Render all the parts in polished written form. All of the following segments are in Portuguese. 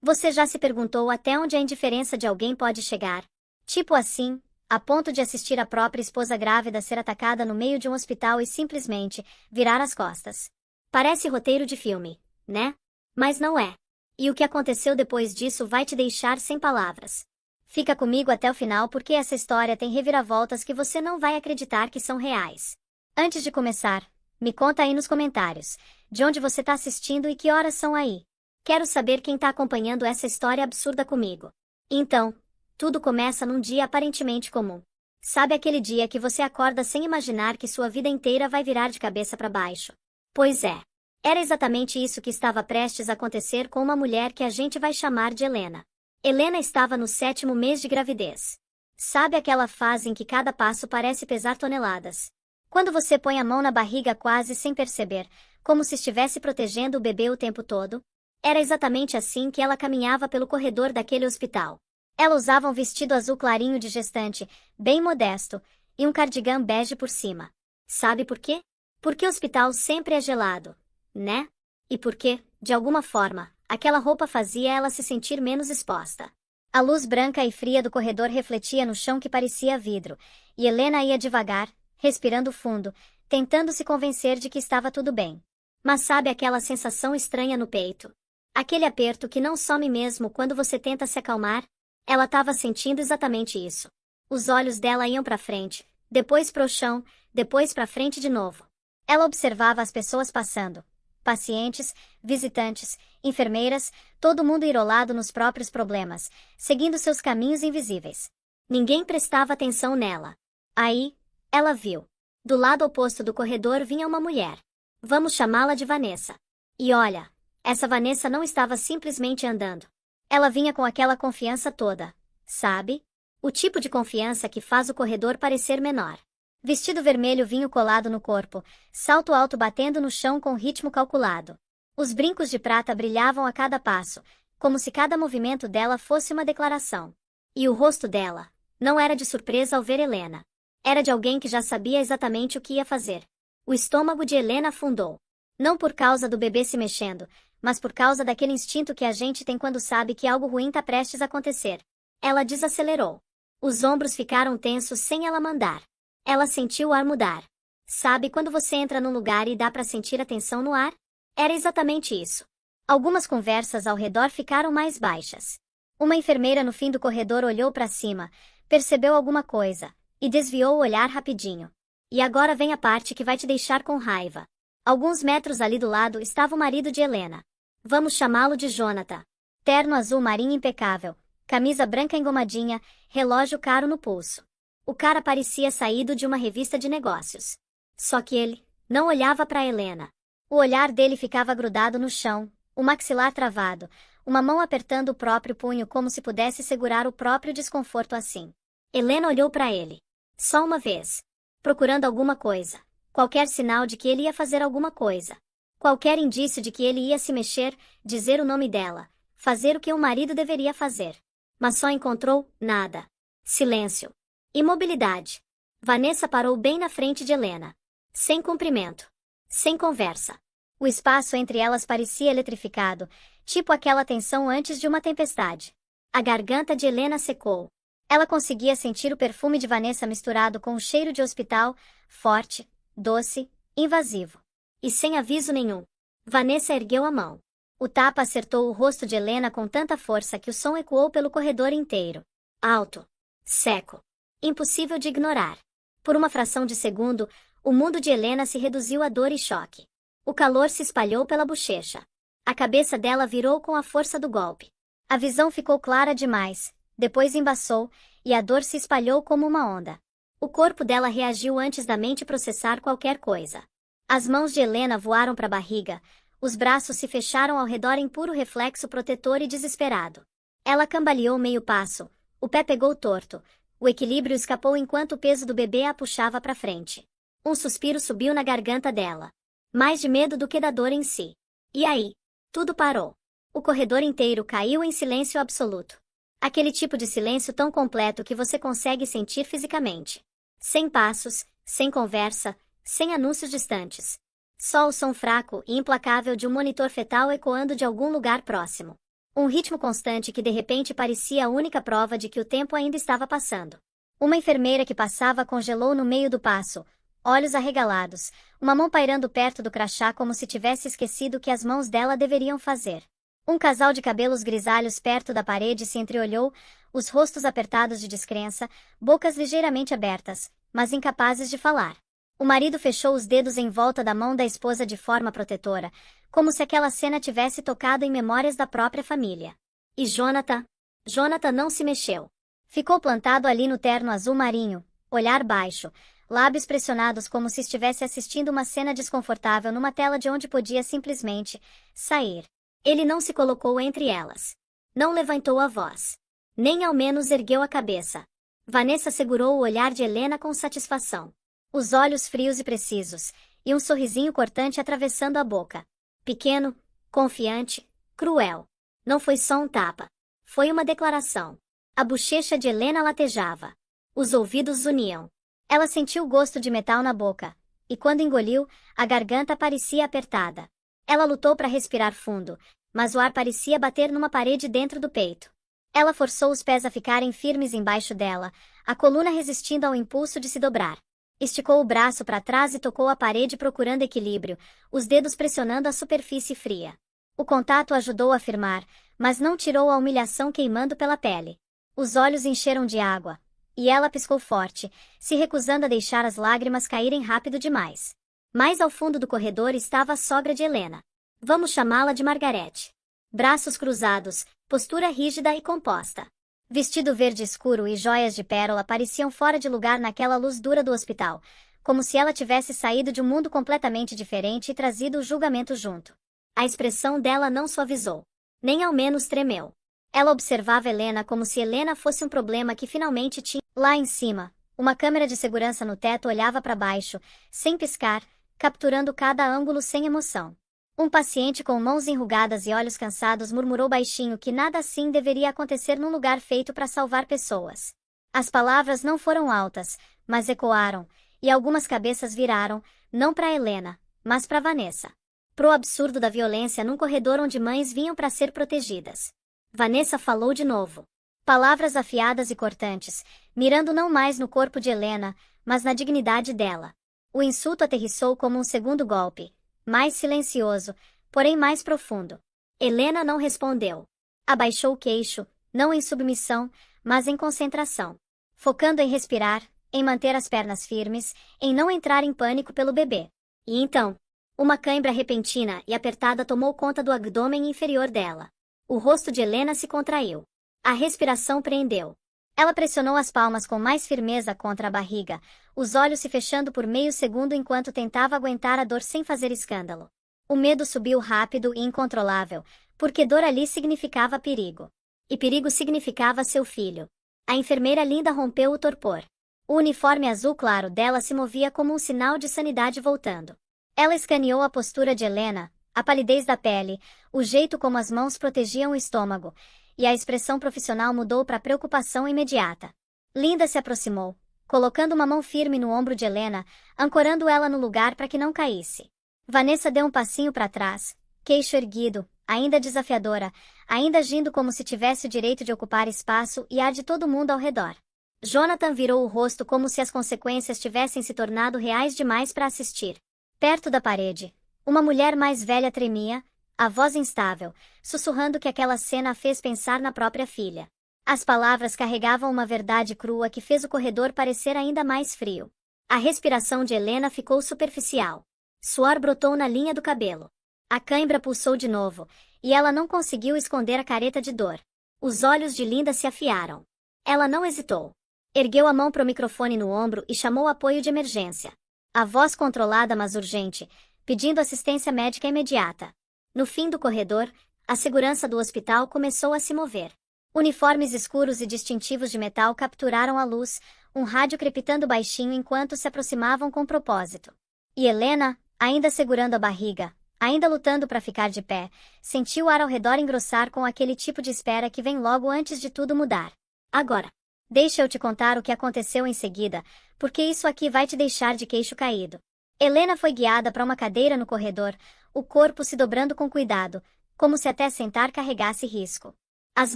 Você já se perguntou até onde a indiferença de alguém pode chegar? Tipo assim, a ponto de assistir a própria esposa grávida ser atacada no meio de um hospital e simplesmente virar as costas. Parece roteiro de filme, né? Mas não é. E o que aconteceu depois disso vai te deixar sem palavras. Fica comigo até o final porque essa história tem reviravoltas que você não vai acreditar que são reais. Antes de começar, me conta aí nos comentários, de onde você está assistindo e que horas são aí. Quero saber quem está acompanhando essa história absurda comigo. Então, tudo começa num dia aparentemente comum. Sabe aquele dia que você acorda sem imaginar que sua vida inteira vai virar de cabeça para baixo? Pois é. Era exatamente isso que estava prestes a acontecer com uma mulher que a gente vai chamar de Helena. Helena estava no 7º mês de gravidez. Sabe aquela fase em que cada passo parece pesar toneladas? Quando você põe a mão na barriga quase sem perceber, como se estivesse protegendo o bebê o tempo todo? Era exatamente assim que ela caminhava pelo corredor daquele hospital. Ela usava um vestido azul clarinho de gestante, bem modesto, e um cardigan bege por cima. Sabe por quê? Porque o hospital sempre é gelado, né? E porque, de alguma forma, aquela roupa fazia ela se sentir menos exposta. A luz branca e fria do corredor refletia no chão que parecia vidro, e Helena ia devagar, respirando fundo, tentando se convencer de que estava tudo bem. Mas sabe aquela sensação estranha no peito? Aquele aperto que não some mesmo quando você tenta se acalmar? Ela estava sentindo exatamente isso. Os olhos dela iam para frente, depois para o chão, depois para frente de novo. Ela observava as pessoas passando. Pacientes, visitantes, enfermeiras, todo mundo enrolado nos próprios problemas, seguindo seus caminhos invisíveis. Ninguém prestava atenção nela. Aí, ela viu. Do lado oposto do corredor vinha uma mulher. Vamos chamá-la de Vanessa. E olha, essa Vanessa não estava simplesmente andando. Ela vinha com aquela confiança toda, sabe? O tipo de confiança que faz o corredor parecer menor. Vestido vermelho vinho colado no corpo, salto alto batendo no chão com ritmo calculado. Os brincos de prata brilhavam a cada passo, como se cada movimento dela fosse uma declaração. E o rosto dela não era de surpresa ao ver Helena. Era de alguém que já sabia exatamente o que ia fazer. O estômago de Helena afundou. Não por causa do bebê se mexendo, mas por causa daquele instinto que a gente tem quando sabe que algo ruim está prestes a acontecer. Ela desacelerou. Os ombros ficaram tensos sem ela mandar. Ela sentiu o ar mudar. Sabe quando você entra num lugar e dá para sentir a tensão no ar? Era exatamente isso. Algumas conversas ao redor ficaram mais baixas. Uma enfermeira no fim do corredor olhou para cima, percebeu alguma coisa, e desviou o olhar rapidinho. E agora vem a parte que vai te deixar com raiva. Alguns metros ali do lado estava o marido de Helena. Vamos chamá-lo de Jonathan. Terno azul marinho impecável, camisa branca engomadinha, relógio caro no pulso. O cara parecia saído de uma revista de negócios. Só que ele não olhava para Helena. O olhar dele ficava grudado no chão, o maxilar travado, uma mão apertando o próprio punho como se pudesse segurar o próprio desconforto assim. Helena olhou para ele. Só uma vez. Procurando alguma coisa. Qualquer sinal de que ele ia fazer alguma coisa. Qualquer indício de que ele ia se mexer, dizer o nome dela, fazer o que um marido deveria fazer. Mas só encontrou nada. Silêncio. Imobilidade. Vanessa parou bem na frente de Helena. Sem cumprimento. Sem conversa. O espaço entre elas parecia eletrificado, tipo aquela tensão antes de uma tempestade. A garganta de Helena secou. Ela conseguia sentir o perfume de Vanessa misturado com o cheiro de hospital, forte, doce, invasivo. E sem aviso nenhum. Vanessa ergueu a mão. O tapa acertou o rosto de Helena com tanta força que o som ecoou pelo corredor inteiro. Alto. Seco. Impossível de ignorar. Por uma fração de segundo, o mundo de Helena se reduziu a dor e choque. O calor se espalhou pela bochecha. A cabeça dela virou com a força do golpe. A visão ficou clara demais, depois embaçou, e a dor se espalhou como uma onda. O corpo dela reagiu antes da mente processar qualquer coisa. As mãos de Helena voaram para a barriga, os braços se fecharam ao redor em puro reflexo protetor e desesperado. Ela cambaleou meio passo, o pé pegou torto, o equilíbrio escapou enquanto o peso do bebê a puxava para frente. Um suspiro subiu na garganta dela. Mais de medo do que da dor em si. E aí? Tudo parou. O corredor inteiro caiu em silêncio absoluto. Aquele tipo de silêncio tão completo que você consegue sentir fisicamente. Sem passos, sem conversa, sem anúncios distantes. Só o som fraco e implacável de um monitor fetal ecoando de algum lugar próximo. Um ritmo constante que de repente parecia a única prova de que o tempo ainda estava passando. Uma enfermeira que passava congelou no meio do passo, olhos arregalados, uma mão pairando perto do crachá como se tivesse esquecido o que as mãos dela deveriam fazer. Um casal de cabelos grisalhos perto da parede se entreolhou, os rostos apertados de descrença, bocas ligeiramente abertas, mas incapazes de falar. O marido fechou os dedos em volta da mão da esposa de forma protetora, como se aquela cena tivesse tocado em memórias da própria família. E Jonathan? Jonathan não se mexeu. Ficou plantado ali no terno azul marinho, olhar baixo, lábios pressionados como se estivesse assistindo uma cena desconfortável numa tela de onde podia simplesmente sair. Ele não se colocou entre elas. Não levantou a voz. Nem ao menos ergueu a cabeça. Vanessa segurou o olhar de Helena com satisfação. Os olhos frios e precisos, e um sorrisinho cortante atravessando a boca. Pequeno, confiante, cruel. Não foi só um tapa. Foi uma declaração. A bochecha de Helena latejava. Os ouvidos zuniam. Ela sentiu o gosto de metal na boca, e quando engoliu, a garganta parecia apertada. Ela lutou para respirar fundo, mas o ar parecia bater numa parede dentro do peito. Ela forçou os pés a ficarem firmes embaixo dela, a coluna resistindo ao impulso de se dobrar. Esticou o braço para trás e tocou a parede procurando equilíbrio, os dedos pressionando a superfície fria. O contato ajudou a firmar, mas não tirou a humilhação queimando pela pele. Os olhos encheram de água, e ela piscou forte, se recusando a deixar as lágrimas caírem rápido demais. Mais ao fundo do corredor estava a sogra de Helena. Vamos chamá-la de Margarete. Braços cruzados, postura rígida e composta. Vestido verde escuro e joias de pérola pareciam fora de lugar naquela luz dura do hospital, como se ela tivesse saído de um mundo completamente diferente e trazido o julgamento junto. A expressão dela não suavizou. Nem ao menos tremeu. Ela observava Helena como se Helena fosse um problema que finalmente tinha. Lá em cima, uma câmera de segurança no teto olhava para baixo, sem piscar, capturando cada ângulo sem emoção. Um paciente com mãos enrugadas e olhos cansados murmurou baixinho que nada assim deveria acontecer num lugar feito para salvar pessoas. As palavras não foram altas, mas ecoaram, e algumas cabeças viraram, não para Helena, mas para Vanessa. Pro absurdo da violência num corredor onde mães vinham para ser protegidas. Vanessa falou de novo. Palavras afiadas e cortantes, mirando não mais no corpo de Helena, mas na dignidade dela. O insulto aterrissou como um segundo golpe, mais silencioso, porém mais profundo. Helena não respondeu. Abaixou o queixo, não em submissão, mas em concentração. Focando em respirar, em manter as pernas firmes, em não entrar em pânico pelo bebê. E então, uma cãibra repentina e apertada tomou conta do abdômen inferior dela. O rosto de Helena se contraiu. A respiração prendeu. Ela pressionou as palmas com mais firmeza contra a barriga, os olhos se fechando por meio segundo enquanto tentava aguentar a dor sem fazer escândalo. O medo subiu rápido e incontrolável, porque dor ali significava perigo. E perigo significava seu filho. A enfermeira linda rompeu o torpor. O uniforme azul claro dela se movia como um sinal de sanidade voltando. Ela escaneou a postura de Helena, a palidez da pele, o jeito como as mãos protegiam o estômago, e a expressão profissional mudou para preocupação imediata. Linda se aproximou, colocando uma mão firme no ombro de Helena, ancorando ela no lugar para que não caísse. Vanessa deu um passinho para trás, queixo erguido, ainda desafiadora, ainda agindo como se tivesse o direito de ocupar espaço e ar de todo mundo ao redor. Jonathan virou o rosto como se as consequências tivessem se tornado reais demais para assistir. Perto da parede, uma mulher mais velha tremia, a voz instável, sussurrando que aquela cena a fez pensar na própria filha. As palavras carregavam uma verdade crua que fez o corredor parecer ainda mais frio. A respiração de Helena ficou superficial. Suor brotou na linha do cabelo. A cãibra pulsou de novo, e ela não conseguiu esconder a careta de dor. Os olhos de Linda se afiaram. Ela não hesitou. Ergueu a mão pro microfone no ombro e chamou apoio de emergência. A voz controlada mas urgente, pedindo assistência médica imediata. No fim do corredor, a segurança do hospital começou a se mover. Uniformes escuros e distintivos de metal capturaram a luz, um rádio crepitando baixinho enquanto se aproximavam com propósito. E Helena, ainda segurando a barriga, ainda lutando para ficar de pé, sentiu o ar ao redor engrossar com aquele tipo de espera que vem logo antes de tudo mudar. Agora, deixa eu te contar o que aconteceu em seguida, porque isso aqui vai te deixar de queixo caído. Helena foi guiada para uma cadeira no corredor, o corpo se dobrando com cuidado, como se até sentar carregasse risco. As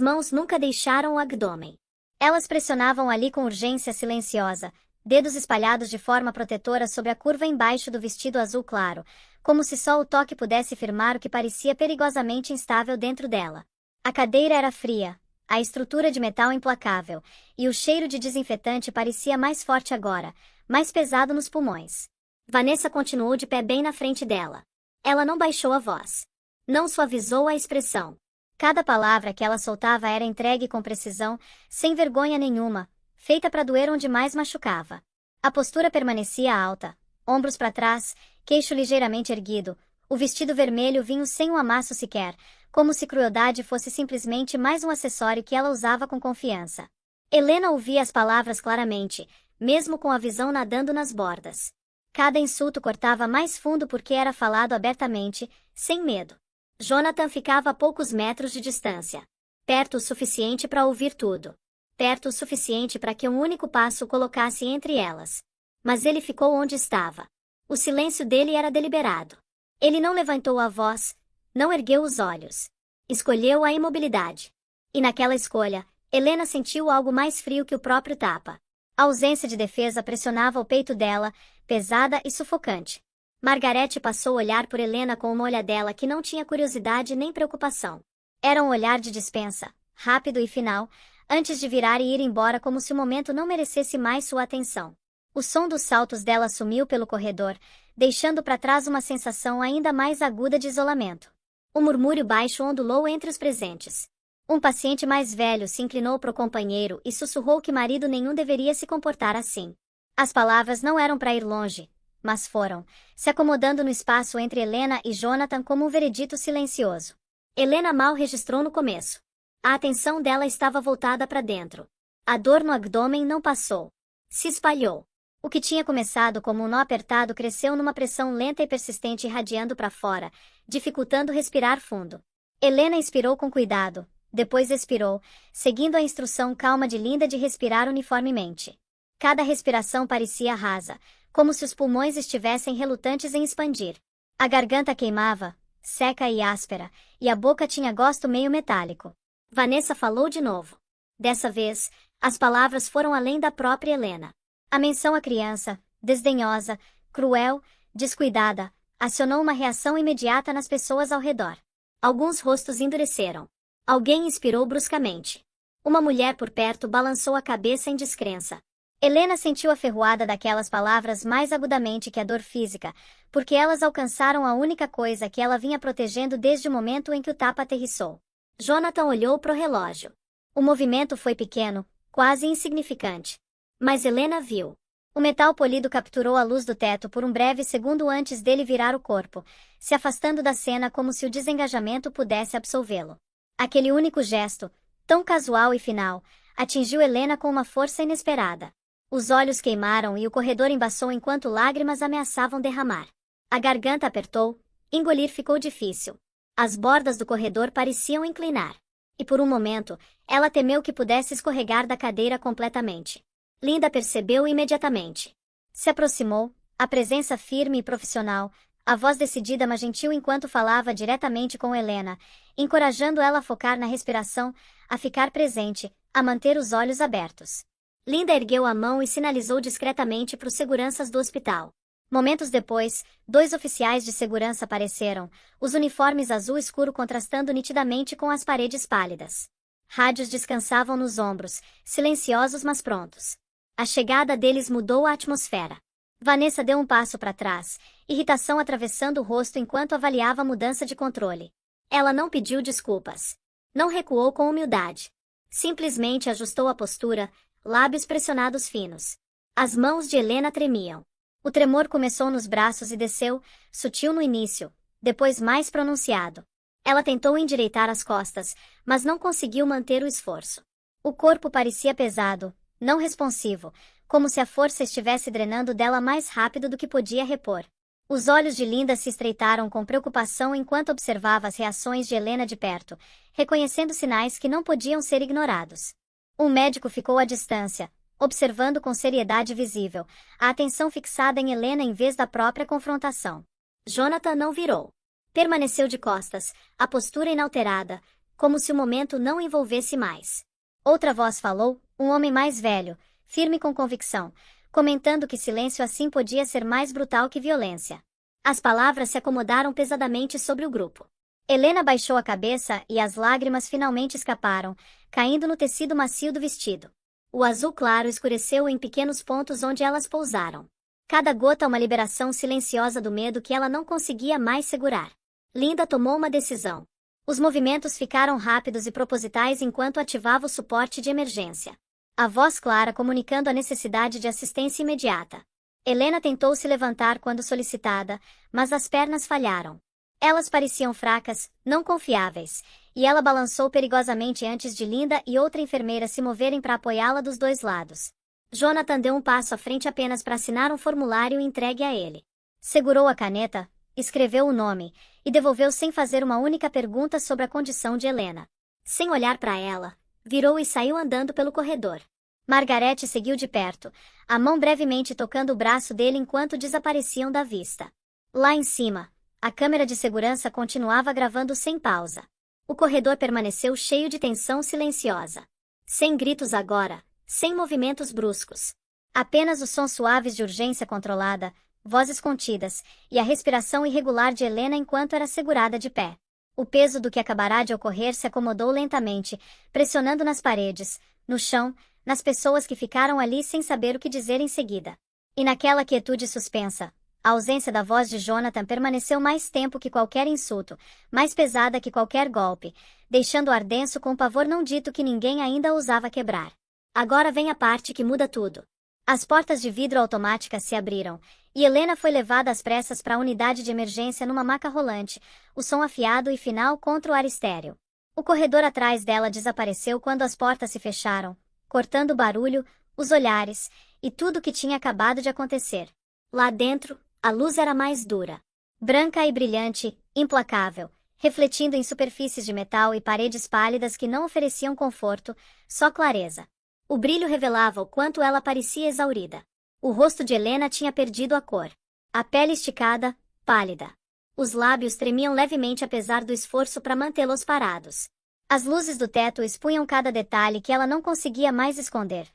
mãos nunca deixaram o abdômen. Elas pressionavam ali com urgência silenciosa, dedos espalhados de forma protetora sobre a curva embaixo do vestido azul claro, como se só o toque pudesse firmar o que parecia perigosamente instável dentro dela. A cadeira era fria, a estrutura de metal implacável, e o cheiro de desinfetante parecia mais forte agora, mais pesado nos pulmões. Vanessa continuou de pé bem na frente dela. Ela não baixou a voz. Não suavizou a expressão. Cada palavra que ela soltava era entregue com precisão, sem vergonha nenhuma, feita para doer onde mais machucava. A postura permanecia alta, ombros para trás, queixo ligeiramente erguido, o vestido vermelho vinho sem um amasso sequer, como se crueldade fosse simplesmente mais um acessório que ela usava com confiança. Helena ouvia as palavras claramente, mesmo com a visão nadando nas bordas. Cada insulto cortava mais fundo porque era falado abertamente, sem medo. Jonathan ficava a poucos metros de distância. Perto o suficiente para ouvir tudo. Perto o suficiente para que um único passo o colocasse entre elas. Mas ele ficou onde estava. O silêncio dele era deliberado. Ele não levantou a voz, não ergueu os olhos. Escolheu a imobilidade. E naquela escolha, Helena sentiu algo mais frio que o próprio tapa. A ausência de defesa pressionava o peito dela, pesada e sufocante. Margarete passou a olhar por Helena com uma olhadela que não tinha curiosidade nem preocupação. Era um olhar de dispensa, rápido e final, antes de virar e ir embora como se o momento não merecesse mais sua atenção. O som dos saltos dela sumiu pelo corredor, deixando para trás uma sensação ainda mais aguda de isolamento. O murmúrio baixo ondulou entre os presentes. Um paciente mais velho se inclinou para o companheiro e sussurrou que marido nenhum deveria se comportar assim. As palavras não eram para ir longe, mas foram, se acomodando no espaço entre Helena e Jonathan como um veredito silencioso. Helena mal registrou no começo. A atenção dela estava voltada para dentro. A dor no abdômen não passou. Se espalhou. O que tinha começado como um nó apertado cresceu numa pressão lenta e persistente irradiando para fora, dificultando respirar fundo. Helena inspirou com cuidado, depois expirou, seguindo a instrução calma de Linda de respirar uniformemente. Cada respiração parecia rasa, como se os pulmões estivessem relutantes em expandir. A garganta queimava, seca e áspera, e a boca tinha gosto meio metálico. Vanessa falou de novo. Dessa vez, as palavras foram além da própria Helena. A menção à criança, desdenhosa, cruel, descuidada, acionou uma reação imediata nas pessoas ao redor. Alguns rostos endureceram. Alguém inspirou bruscamente. Uma mulher por perto balançou a cabeça em descrença. Helena sentiu a ferroada daquelas palavras mais agudamente que a dor física, porque elas alcançaram a única coisa que ela vinha protegendo desde o momento em que o tapa aterrissou. Jonathan olhou para o relógio. O movimento foi pequeno, quase insignificante. Mas Helena viu. O metal polido capturou a luz do teto por um breve segundo antes dele virar o corpo, se afastando da cena como se o desengajamento pudesse absolvê-lo. Aquele único gesto, tão casual e final, atingiu Helena com uma força inesperada. Os olhos queimaram e o corredor embaçou enquanto lágrimas ameaçavam derramar. A garganta apertou, engolir ficou difícil. As bordas do corredor pareciam inclinar. E por um momento, ela temeu que pudesse escorregar da cadeira completamente. Linda percebeu imediatamente. Se aproximou, a presença firme e profissional, a voz decidida mas gentil enquanto falava diretamente com Helena, encorajando ela a focar na respiração, a ficar presente, a manter os olhos abertos. Linda ergueu a mão e sinalizou discretamente para os seguranças do hospital. Momentos depois, 2 oficiais de segurança apareceram, os uniformes azul escuro contrastando nitidamente com as paredes pálidas. Rádios descansavam nos ombros, silenciosos mas prontos. A chegada deles mudou a atmosfera. Vanessa deu um passo para trás, irritação atravessando o rosto enquanto avaliava a mudança de controle. Ela não pediu desculpas. Não recuou com humildade. Simplesmente ajustou a postura, lábios pressionados finos. As mãos de Helena tremiam. O tremor começou nos braços e desceu, sutil no início, depois mais pronunciado. Ela tentou endireitar as costas, mas não conseguiu manter o esforço. O corpo parecia pesado, não responsivo, como se a força estivesse drenando dela mais rápido do que podia repor. Os olhos de Linda se estreitaram com preocupação enquanto observava as reações de Helena de perto, reconhecendo sinais que não podiam ser ignorados. Um médico ficou à distância, observando com seriedade visível, a atenção fixada em Helena em vez da própria confrontação. Jonathan não virou. Permaneceu de costas, a postura inalterada, como se o momento não envolvesse mais. Outra voz falou, um homem mais velho, firme com convicção, comentando que silêncio assim podia ser mais brutal que violência. As palavras se acomodaram pesadamente sobre o grupo. Helena baixou a cabeça e as lágrimas finalmente escaparam, caindo no tecido macio do vestido. O azul claro escureceu em pequenos pontos onde elas pousaram. Cada gota uma liberação silenciosa do medo que ela não conseguia mais segurar. Linda tomou uma decisão. Os movimentos ficaram rápidos e propositais enquanto ativava o suporte de emergência. A voz clara comunicando a necessidade de assistência imediata. Helena tentou se levantar quando solicitada, mas as pernas falharam. Elas pareciam fracas, não confiáveis, e ela balançou perigosamente antes de Linda e outra enfermeira se moverem para apoiá-la dos dois lados. Jonathan deu um passo à frente apenas para assinar um formulário entregue a ele. Segurou a caneta, escreveu o nome, e devolveu sem fazer uma única pergunta sobre a condição de Helena. Sem olhar para ela, virou e saiu andando pelo corredor. Margarete seguiu de perto, a mão brevemente tocando o braço dele enquanto desapareciam da vista. Lá em cima, a câmera de segurança continuava gravando sem pausa. O corredor permaneceu cheio de tensão silenciosa. Sem gritos agora, sem movimentos bruscos. Apenas os sons suaves de urgência controlada, vozes contidas, e a respiração irregular de Helena enquanto era segurada de pé. O peso do que acabará de ocorrer se acomodou lentamente, pressionando nas paredes, no chão, nas pessoas que ficaram ali sem saber o que dizer em seguida. E naquela quietude suspensa, a ausência da voz de Jonathan permaneceu mais tempo que qualquer insulto, mais pesada que qualquer golpe, deixando o ar denso com um pavor não dito que ninguém ainda ousava quebrar. Agora vem a parte que muda tudo. As portas de vidro automáticas se abriram, e Helena foi levada às pressas para a unidade de emergência numa maca rolante, o som afiado e final contra o ar estéril. O corredor atrás dela desapareceu quando as portas se fecharam, cortando o barulho, os olhares, e tudo o que tinha acabado de acontecer. Lá dentro, a luz era mais dura. Branca e brilhante, implacável, refletindo em superfícies de metal e paredes pálidas que não ofereciam conforto, só clareza. O brilho revelava o quanto ela parecia exaurida. O rosto de Helena tinha perdido a cor. A pele esticada, pálida. Os lábios tremiam levemente apesar do esforço para mantê-los parados. As luzes do teto expunham cada detalhe que ela não conseguia mais esconder.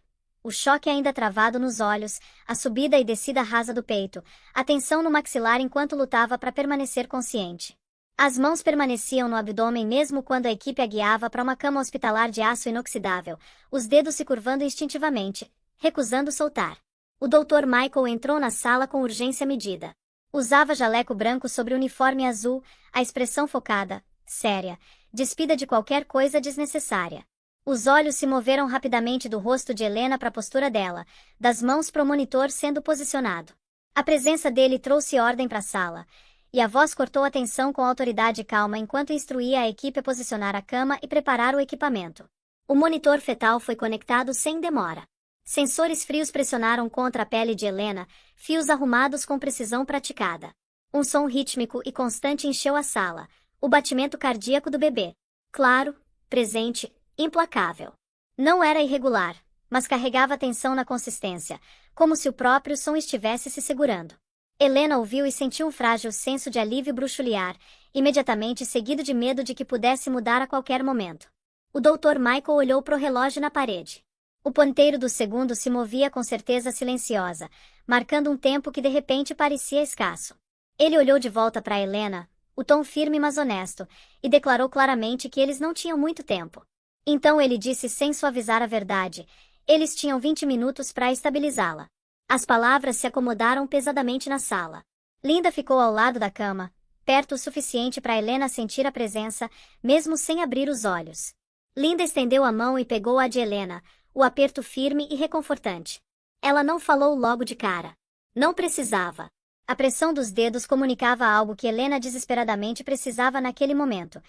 O choque ainda travado nos olhos, a subida e descida rasa do peito, a tensão no maxilar enquanto lutava para permanecer consciente. As mãos permaneciam no abdômen mesmo quando a equipe a guiava para uma cama hospitalar de aço inoxidável, os dedos se curvando instintivamente, recusando soltar. O Dr. Michael entrou na sala com urgência medida. Usava jaleco branco sobre uniforme azul, a expressão focada, séria, despida de qualquer coisa desnecessária. Os olhos se moveram rapidamente do rosto de Helena para a postura dela, das mãos para o monitor sendo posicionado. A presença dele trouxe ordem para a sala, e a voz cortou a tensão com autoridade e calma enquanto instruía a equipe a posicionar a cama e preparar o equipamento. O monitor fetal foi conectado sem demora. Sensores frios pressionaram contra a pele de Helena, fios arrumados com precisão praticada. Um som rítmico e constante encheu a sala, o batimento cardíaco do bebê. Claro, presente, implacável. Não era irregular, mas carregava tensão na consistência, como se o próprio som estivesse se segurando. Helena ouviu e sentiu um frágil senso de alívio bruxulear, imediatamente seguido de medo de que pudesse mudar a qualquer momento. O Dr. Michael olhou para o relógio na parede. O ponteiro do segundo se movia com certeza silenciosa, marcando um tempo que de repente parecia escasso. Ele olhou de volta para Helena, o tom firme mas honesto, e declarou claramente que eles não tinham muito tempo. Então ele disse sem suavizar a verdade, eles tinham 20 minutos para estabilizá-la. As palavras se acomodaram pesadamente na sala. Linda ficou ao lado da cama, perto o suficiente para Helena sentir a presença, mesmo sem abrir os olhos. Linda estendeu a mão e pegou a de Helena, o aperto firme e reconfortante. Ela não falou logo de cara. Não precisava. A pressão dos dedos comunicava algo que Helena desesperadamente precisava naquele momento,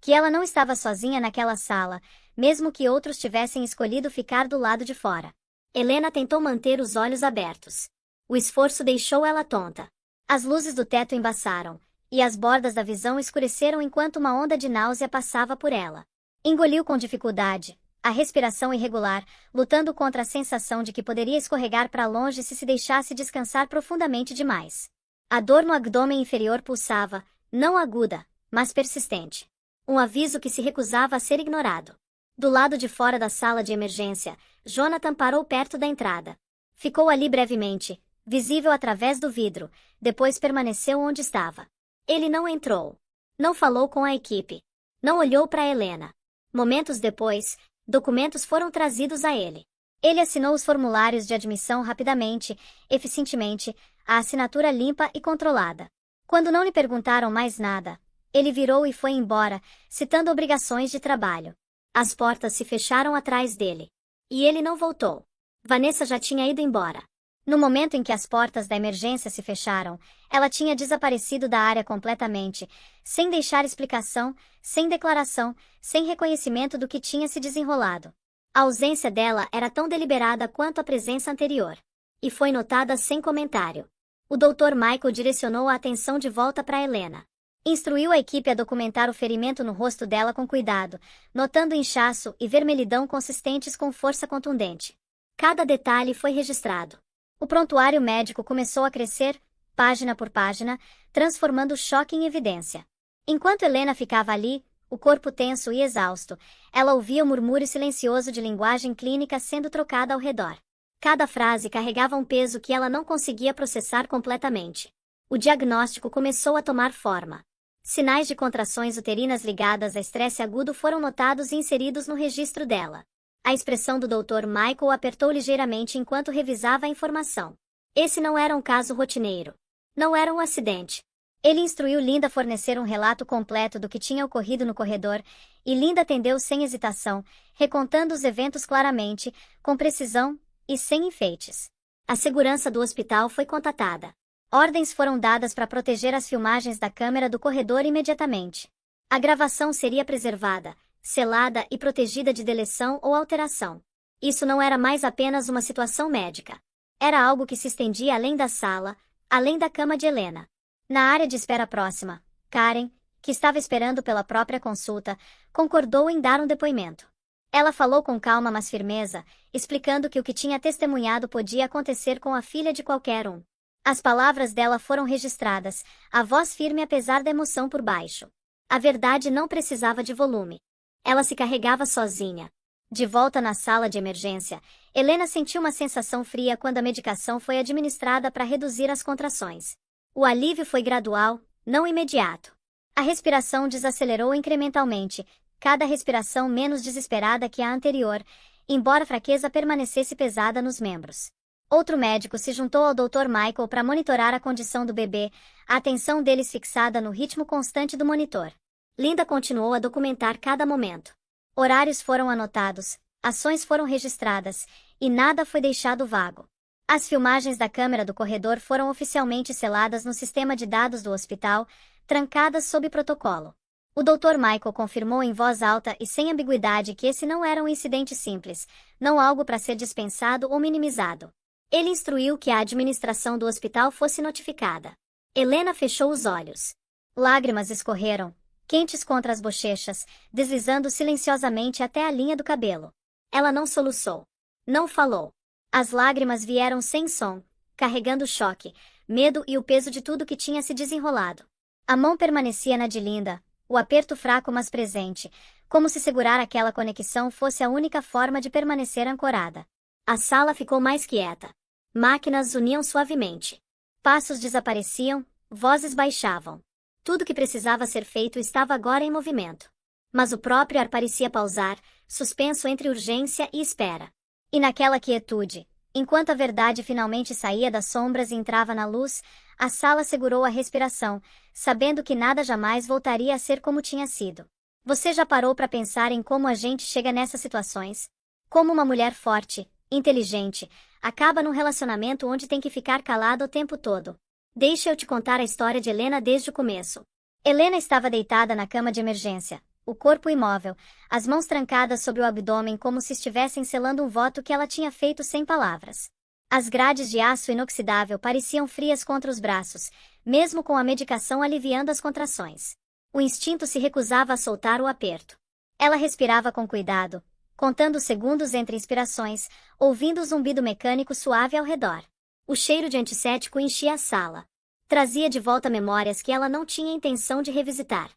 que ela não estava sozinha naquela sala, mesmo que outros tivessem escolhido ficar do lado de fora. Helena tentou manter os olhos abertos. O esforço deixou ela tonta. As luzes do teto embaçaram, e as bordas da visão escureceram enquanto uma onda de náusea passava por ela. Engoliu com dificuldade, a respiração irregular, lutando contra a sensação de que poderia escorregar para longe se deixasse descansar profundamente demais. A dor no abdômen inferior pulsava, não aguda, mas persistente. Um aviso que se recusava a ser ignorado. Do lado de fora da sala de emergência, Jonathan parou perto da entrada. Ficou ali brevemente, visível através do vidro, depois permaneceu onde estava. Ele não entrou. Não falou com a equipe. Não olhou para Helena. Momentos depois, documentos foram trazidos a ele. Ele assinou os formulários de admissão rapidamente, eficientemente, a assinatura limpa e controlada. Quando não lhe perguntaram mais nada, ele virou e foi embora, citando obrigações de trabalho. As portas se fecharam atrás dele. E ele não voltou. Vanessa já tinha ido embora. No momento em que as portas da emergência se fecharam, ela tinha desaparecido da área completamente, sem deixar explicação, sem declaração, sem reconhecimento do que tinha se desenrolado. A ausência dela era tão deliberada quanto a presença anterior. E foi notada sem comentário. O Dr. Michael direcionou a atenção de volta para Helena. Instruiu a equipe a documentar o ferimento no rosto dela com cuidado, notando inchaço e vermelhidão consistentes com força contundente. Cada detalhe foi registrado. O prontuário médico começou a crescer, página por página, transformando o choque em evidência. Enquanto Helena ficava ali, o corpo tenso e exausto, ela ouvia o murmúrio silencioso de linguagem clínica sendo trocada ao redor. Cada frase carregava um peso que ela não conseguia processar completamente. O diagnóstico começou a tomar forma. Sinais de contrações uterinas ligadas a estresse agudo foram notados e inseridos no registro dela. A expressão do Dr. Michael apertou ligeiramente enquanto revisava a informação. Esse não era um caso rotineiro. Não era um acidente. Ele instruiu Linda a fornecer um relato completo do que tinha ocorrido no corredor, e Linda atendeu sem hesitação, recontando os eventos claramente, com precisão e sem enfeites. A segurança do hospital foi contatada. Ordens foram dadas para proteger as filmagens da câmera do corredor imediatamente. A gravação seria preservada, selada e protegida de deleção ou alteração. Isso não era mais apenas uma situação médica. Era algo que se estendia além da sala, além da cama de Helena. Na área de espera próxima, Karen, que estava esperando pela própria consulta, concordou em dar um depoimento. Ela falou com calma mas firmeza, explicando que o que tinha testemunhado podia acontecer com a filha de qualquer um. As palavras dela foram registradas, a voz firme apesar da emoção por baixo. A verdade não precisava de volume. Ela se carregava sozinha. De volta na sala de emergência, Helena sentiu uma sensação fria quando a medicação foi administrada para reduzir as contrações. O alívio foi gradual, não imediato. A respiração desacelerou incrementalmente, cada respiração menos desesperada que a anterior, embora a fraqueza permanecesse pesada nos membros. Outro médico se juntou ao Dr. Michael para monitorar a condição do bebê, a atenção deles fixada no ritmo constante do monitor. Linda continuou a documentar cada momento. Horários foram anotados, ações foram registradas, e nada foi deixado vago. As filmagens da câmera do corredor foram oficialmente seladas no sistema de dados do hospital, trancadas sob protocolo. O Dr. Michael confirmou em voz alta e sem ambiguidade que esse não era um incidente simples, não algo para ser dispensado ou minimizado. Ele instruiu que a administração do hospital fosse notificada. Helena fechou os olhos. Lágrimas escorreram, quentes contra as bochechas, deslizando silenciosamente até a linha do cabelo. Ela não soluçou. Não falou. As lágrimas vieram sem som, carregando choque, medo e o peso de tudo que tinha se desenrolado. A mão permanecia na de Linda, o aperto fraco mas presente, como se segurar aquela conexão fosse a única forma de permanecer ancorada. A sala ficou mais quieta. Máquinas zuniam suavemente. Passos desapareciam, vozes baixavam. Tudo que precisava ser feito estava agora em movimento. Mas o próprio ar parecia pausar, suspenso entre urgência e espera. E naquela quietude, enquanto a verdade finalmente saía das sombras e entrava na luz, a sala segurou a respiração, sabendo que nada jamais voltaria a ser como tinha sido. Você já parou para pensar em como a gente chega nessas situações? Como uma mulher forte, inteligente, acaba num relacionamento onde tem que ficar calada o tempo todo. Deixa eu te contar a história de Helena desde o começo. Helena estava deitada na cama de emergência, o corpo imóvel, as mãos trancadas sobre o abdômen como se estivessem selando um voto que ela tinha feito sem palavras. As grades de aço inoxidável pareciam frias contra os braços, mesmo com a medicação aliviando as contrações. O instinto se recusava a soltar o aperto. Ela respirava com cuidado, contando segundos entre inspirações, ouvindo o zumbido mecânico suave ao redor. O cheiro de antisséptico enchia a sala. Trazia de volta memórias que ela não tinha intenção de revisitar.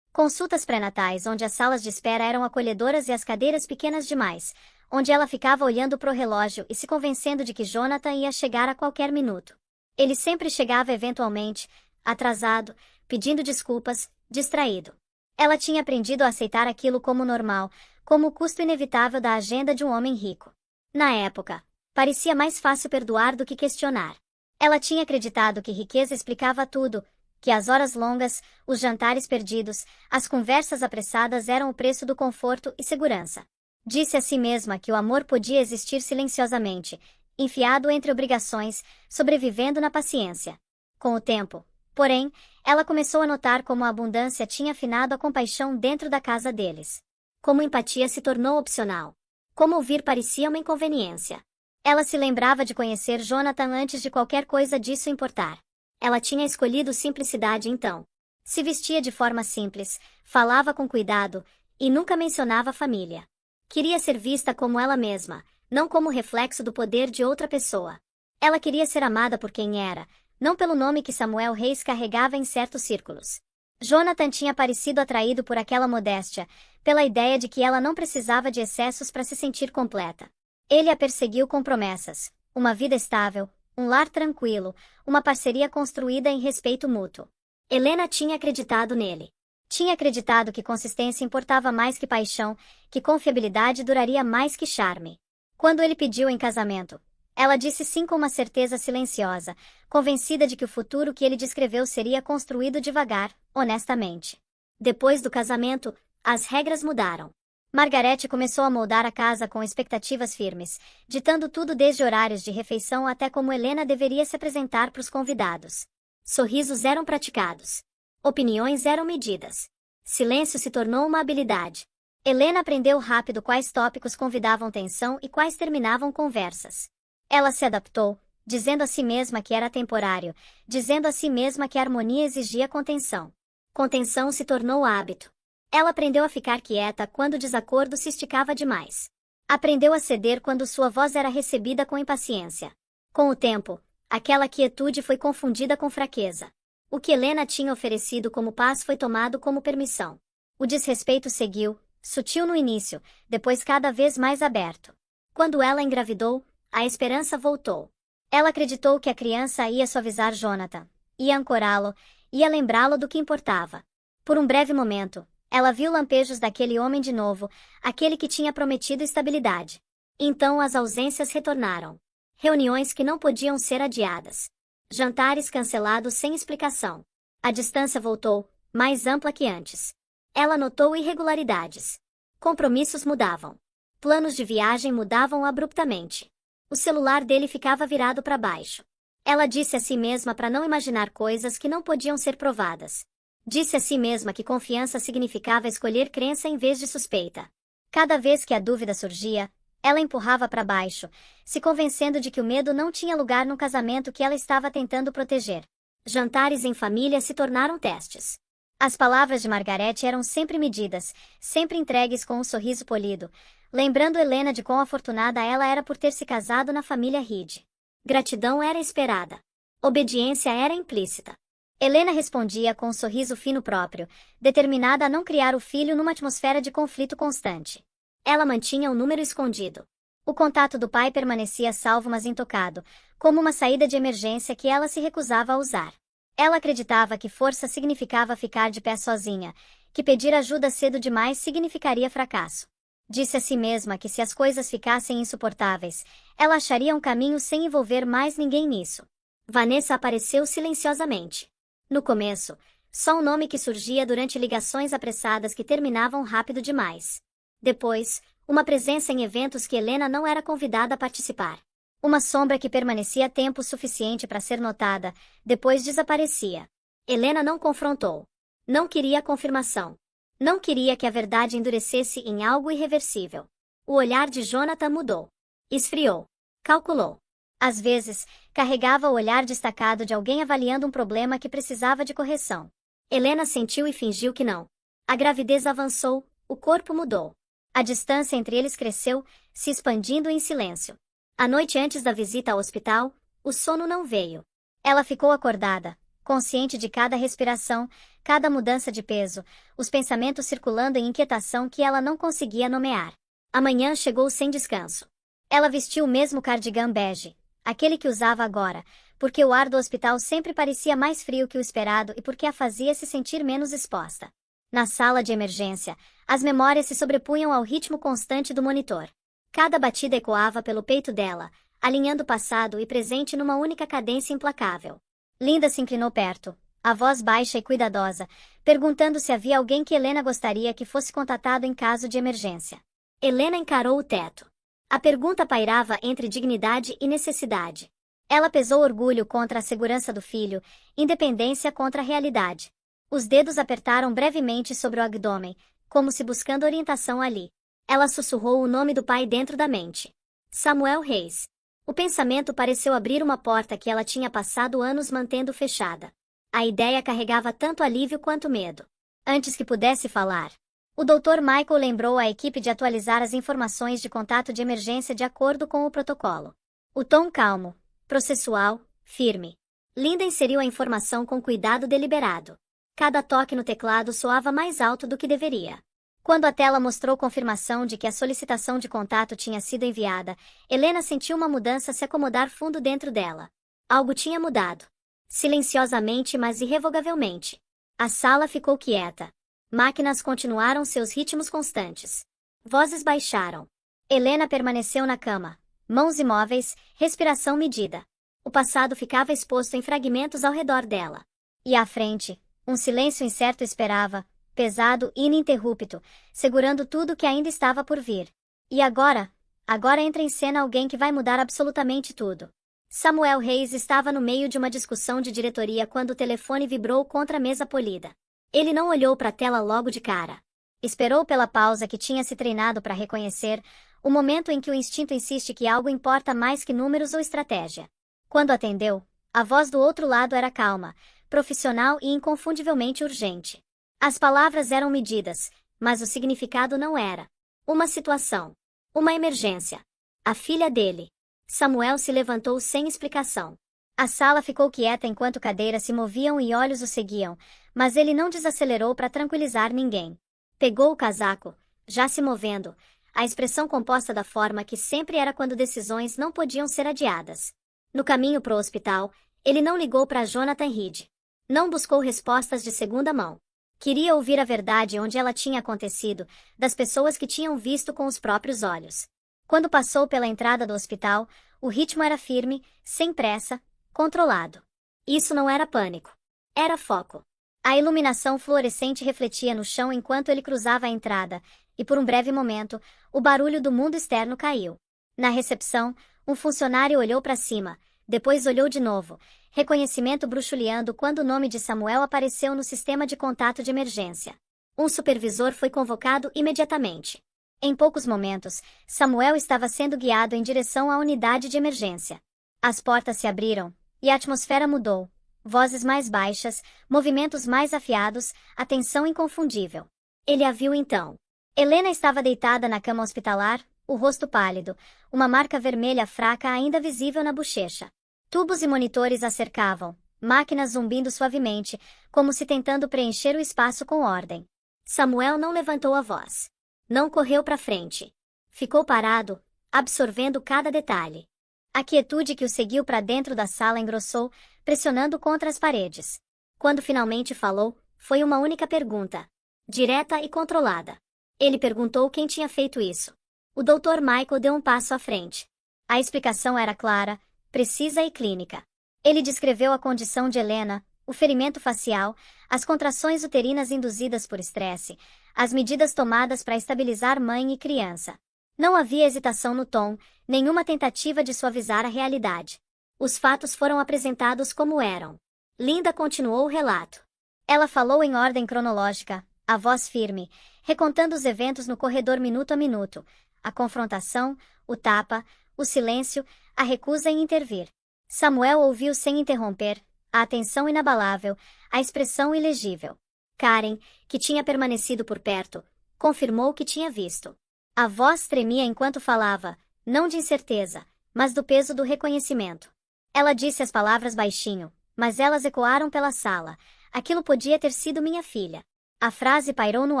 Consultas pré-natais onde as salas de espera eram acolhedoras e as cadeiras pequenas demais, onde ela ficava olhando pro relógio e se convencendo de que Jonathan ia chegar a qualquer minuto. Ele sempre chegava eventualmente, atrasado, pedindo desculpas, distraído. Ela tinha aprendido a aceitar aquilo como normal, como o custo inevitável da agenda de um homem rico. Na época, parecia mais fácil perdoar do que questionar. Ela tinha acreditado que riqueza explicava tudo, que as horas longas, os jantares perdidos, as conversas apressadas eram o preço do conforto e segurança. Disse a si mesma que o amor podia existir silenciosamente, enfiado entre obrigações, sobrevivendo na paciência. Com o tempo, porém, ela começou a notar como a abundância tinha afinado a compaixão dentro da casa deles. Como empatia se tornou opcional. Como ouvir parecia uma inconveniência. Ela se lembrava de conhecer Jonathan antes de qualquer coisa disso importar. Ela tinha escolhido simplicidade então. Se vestia de forma simples, falava com cuidado, e nunca mencionava a família. Queria ser vista como ela mesma, não como reflexo do poder de outra pessoa. Ela queria ser amada por quem era, não pelo nome que Samuel Reis carregava em certos círculos. Jonathan tinha parecido atraído por aquela modéstia, pela ideia de que ela não precisava de excessos para se sentir completa. Ele a perseguiu com promessas, uma vida estável, um lar tranquilo, uma parceria construída em respeito mútuo. Helena tinha acreditado nele. Tinha acreditado que consistência importava mais que paixão, que confiabilidade duraria mais que charme. Quando ele pediu em casamento, ela disse sim com uma certeza silenciosa, convencida de que o futuro que ele descreveu seria construído devagar, honestamente. Depois do casamento, as regras mudaram. Margarete começou a moldar a casa com expectativas firmes, ditando tudo desde horários de refeição até como Helena deveria se apresentar para os convidados. Sorrisos eram praticados. Opiniões eram medidas. Silêncio se tornou uma habilidade. Helena aprendeu rápido quais tópicos convidavam tensão e quais terminavam conversas. Ela se adaptou, dizendo a si mesma que era temporário, dizendo a si mesma que a harmonia exigia contenção. Contenção se tornou hábito. Ela aprendeu a ficar quieta quando o desacordo se esticava demais. Aprendeu a ceder quando sua voz era recebida com impaciência. Com o tempo, aquela quietude foi confundida com fraqueza. O que Helena tinha oferecido como paz foi tomado como permissão. O desrespeito seguiu, sutil no início, depois cada vez mais aberto. Quando ela engravidou, a esperança voltou. Ela acreditou que a criança ia suavizar Jonathan, ia ancorá-lo, ia lembrá-lo do que importava. Por um breve momento, ela viu lampejos daquele homem de novo, aquele que tinha prometido estabilidade. Então as ausências retornaram. Reuniões que não podiam ser adiadas. Jantares cancelados sem explicação. A distância voltou, mais ampla que antes. Ela notou irregularidades. Compromissos mudavam. Planos de viagem mudavam abruptamente. O celular dele ficava virado para baixo. Ela disse a si mesma para não imaginar coisas que não podiam ser provadas. Disse a si mesma que confiança significava escolher crença em vez de suspeita. Cada vez que a dúvida surgia, ela empurrava para baixo, se convencendo de que o medo não tinha lugar no casamento que ela estava tentando proteger. Jantares em família se tornaram testes. As palavras de Margarete eram sempre medidas, sempre entregues com um sorriso polido, lembrando Helena de quão afortunada ela era por ter se casado na família Reed. Gratidão era esperada. Obediência era implícita. Helena respondia com um sorriso fino próprio, determinada a não criar o filho numa atmosfera de conflito constante. Ela mantinha o número escondido. O contato do pai permanecia salvo mas intocado, como uma saída de emergência que ela se recusava a usar. Ela acreditava que força significava ficar de pé sozinha, que pedir ajuda cedo demais significaria fracasso. Disse a si mesma que se as coisas ficassem insuportáveis, ela acharia um caminho sem envolver mais ninguém nisso. Vanessa apareceu silenciosamente. No começo, só um nome que surgia durante ligações apressadas que terminavam rápido demais. Depois, uma presença em eventos que Helena não era convidada a participar. Uma sombra que permanecia tempo suficiente para ser notada, depois desaparecia. Helena não confrontou. Não queria confirmação. Não queria que a verdade endurecesse em algo irreversível. O olhar de Jonathan mudou. Esfriou. Calculou. Às vezes, carregava o olhar destacado de alguém avaliando um problema que precisava de correção. Helena sentiu e fingiu que não. A gravidez avançou, o corpo mudou. A distância entre eles cresceu, se expandindo em silêncio. A noite antes da visita ao hospital, o sono não veio. Ela ficou acordada, consciente de cada respiração, cada mudança de peso, os pensamentos circulando em inquietação que ela não conseguia nomear. A manhã chegou sem descanso. Ela vestiu o mesmo cardigan bege, aquele que usava agora, porque o ar do hospital sempre parecia mais frio que o esperado e porque a fazia se sentir menos exposta. Na sala de emergência, as memórias se sobrepunham ao ritmo constante do monitor. Cada batida ecoava pelo peito dela, alinhando passado e presente numa única cadência implacável. Linda se inclinou perto, a voz baixa e cuidadosa, perguntando se havia alguém que Helena gostaria que fosse contatado em caso de emergência. Helena encarou o teto. A pergunta pairava entre dignidade e necessidade. Ela pesou orgulho contra a segurança do filho, independência contra a realidade. Os dedos apertaram brevemente sobre o abdômen, como se buscando orientação ali. Ela sussurrou o nome do pai dentro da mente. Samuel Reis. O pensamento pareceu abrir uma porta que ela tinha passado anos mantendo fechada. A ideia carregava tanto alívio quanto medo. Antes que pudesse falar, o Dr. Michael lembrou a equipe de atualizar as informações de contato de emergência de acordo com o protocolo. O tom calmo, processual, firme. Linda inseriu a informação com cuidado deliberado. Cada toque no teclado soava mais alto do que deveria. Quando a tela mostrou confirmação de que a solicitação de contato tinha sido enviada, Helena sentiu uma mudança se acomodar fundo dentro dela. Algo tinha mudado. Silenciosamente, mas irrevogavelmente. A sala ficou quieta. Máquinas continuaram seus ritmos constantes. Vozes baixaram. Helena permaneceu na cama, mãos imóveis, respiração medida. O passado ficava exposto em fragmentos ao redor dela. E à frente, um silêncio incerto esperava, pesado e ininterrupto, segurando tudo que ainda estava por vir. E agora? Agora entra em cena alguém que vai mudar absolutamente tudo. Samuel Reis estava no meio de uma discussão de diretoria quando o telefone vibrou contra a mesa polida. Ele não olhou para a tela logo de cara. Esperou pela pausa que tinha se treinado para reconhecer, o momento em que o instinto insiste que algo importa mais que números ou estratégia. Quando atendeu, a voz do outro lado era calma, profissional e inconfundivelmente urgente. As palavras eram medidas, mas o significado não era. Uma situação. Uma emergência. A filha dele. Samuel se levantou sem explicação. A sala ficou quieta enquanto cadeiras se moviam e olhos o seguiam, mas ele não desacelerou para tranquilizar ninguém. Pegou o casaco, já se movendo, a expressão composta da forma que sempre era quando decisões não podiam ser adiadas. No caminho para o hospital, ele não ligou para Jonathan Reed. Não buscou respostas de segunda mão. Queria ouvir a verdade onde ela tinha acontecido, das pessoas que tinham visto com os próprios olhos. Quando passou pela entrada do hospital, o ritmo era firme, sem pressa, controlado. Isso não era pânico. Era foco. A iluminação fluorescente refletia no chão enquanto ele cruzava a entrada, e por um breve momento, o barulho do mundo externo caiu. Na recepção, um funcionário olhou para cima, depois olhou de novo, reconhecimento bruxuleando quando o nome de Samuel apareceu no sistema de contato de emergência. Um supervisor foi convocado imediatamente. Em poucos momentos, Samuel estava sendo guiado em direção à unidade de emergência. As portas se abriram, e a atmosfera mudou. Vozes mais baixas, movimentos mais afiados, atenção inconfundível. Ele a viu então. Helena estava deitada na cama hospitalar, o rosto pálido, uma marca vermelha fraca ainda visível na bochecha. Tubos e monitores a cercavam, máquinas zumbindo suavemente, como se tentando preencher o espaço com ordem. Samuel não levantou a voz. Não correu para frente. Ficou parado, absorvendo cada detalhe. A quietude que o seguiu para dentro da sala engrossou, pressionando contra as paredes. Quando finalmente falou, foi uma única pergunta. Direta e controlada. Ele perguntou quem tinha feito isso. O Dr. Michael deu um passo à frente. A explicação era clara, precisa e clínica. Ele descreveu a condição de Helena, o ferimento facial, as contrações uterinas induzidas por estresse, as medidas tomadas para estabilizar mãe e criança. Não havia hesitação no tom, nenhuma tentativa de suavizar a realidade. Os fatos foram apresentados como eram. Linda continuou o relato. Ela falou em ordem cronológica, a voz firme, recontando os eventos no corredor minuto a minuto, a confrontação, o tapa, o silêncio, a recusa em intervir. Samuel ouviu sem interromper, a atenção inabalável, a expressão ilegível. Karen, que tinha permanecido por perto, confirmou o que tinha visto. A voz tremia enquanto falava, não de incerteza, mas do peso do reconhecimento. Ela disse as palavras baixinho, mas elas ecoaram pela sala. Aquilo podia ter sido minha filha. A frase pairou no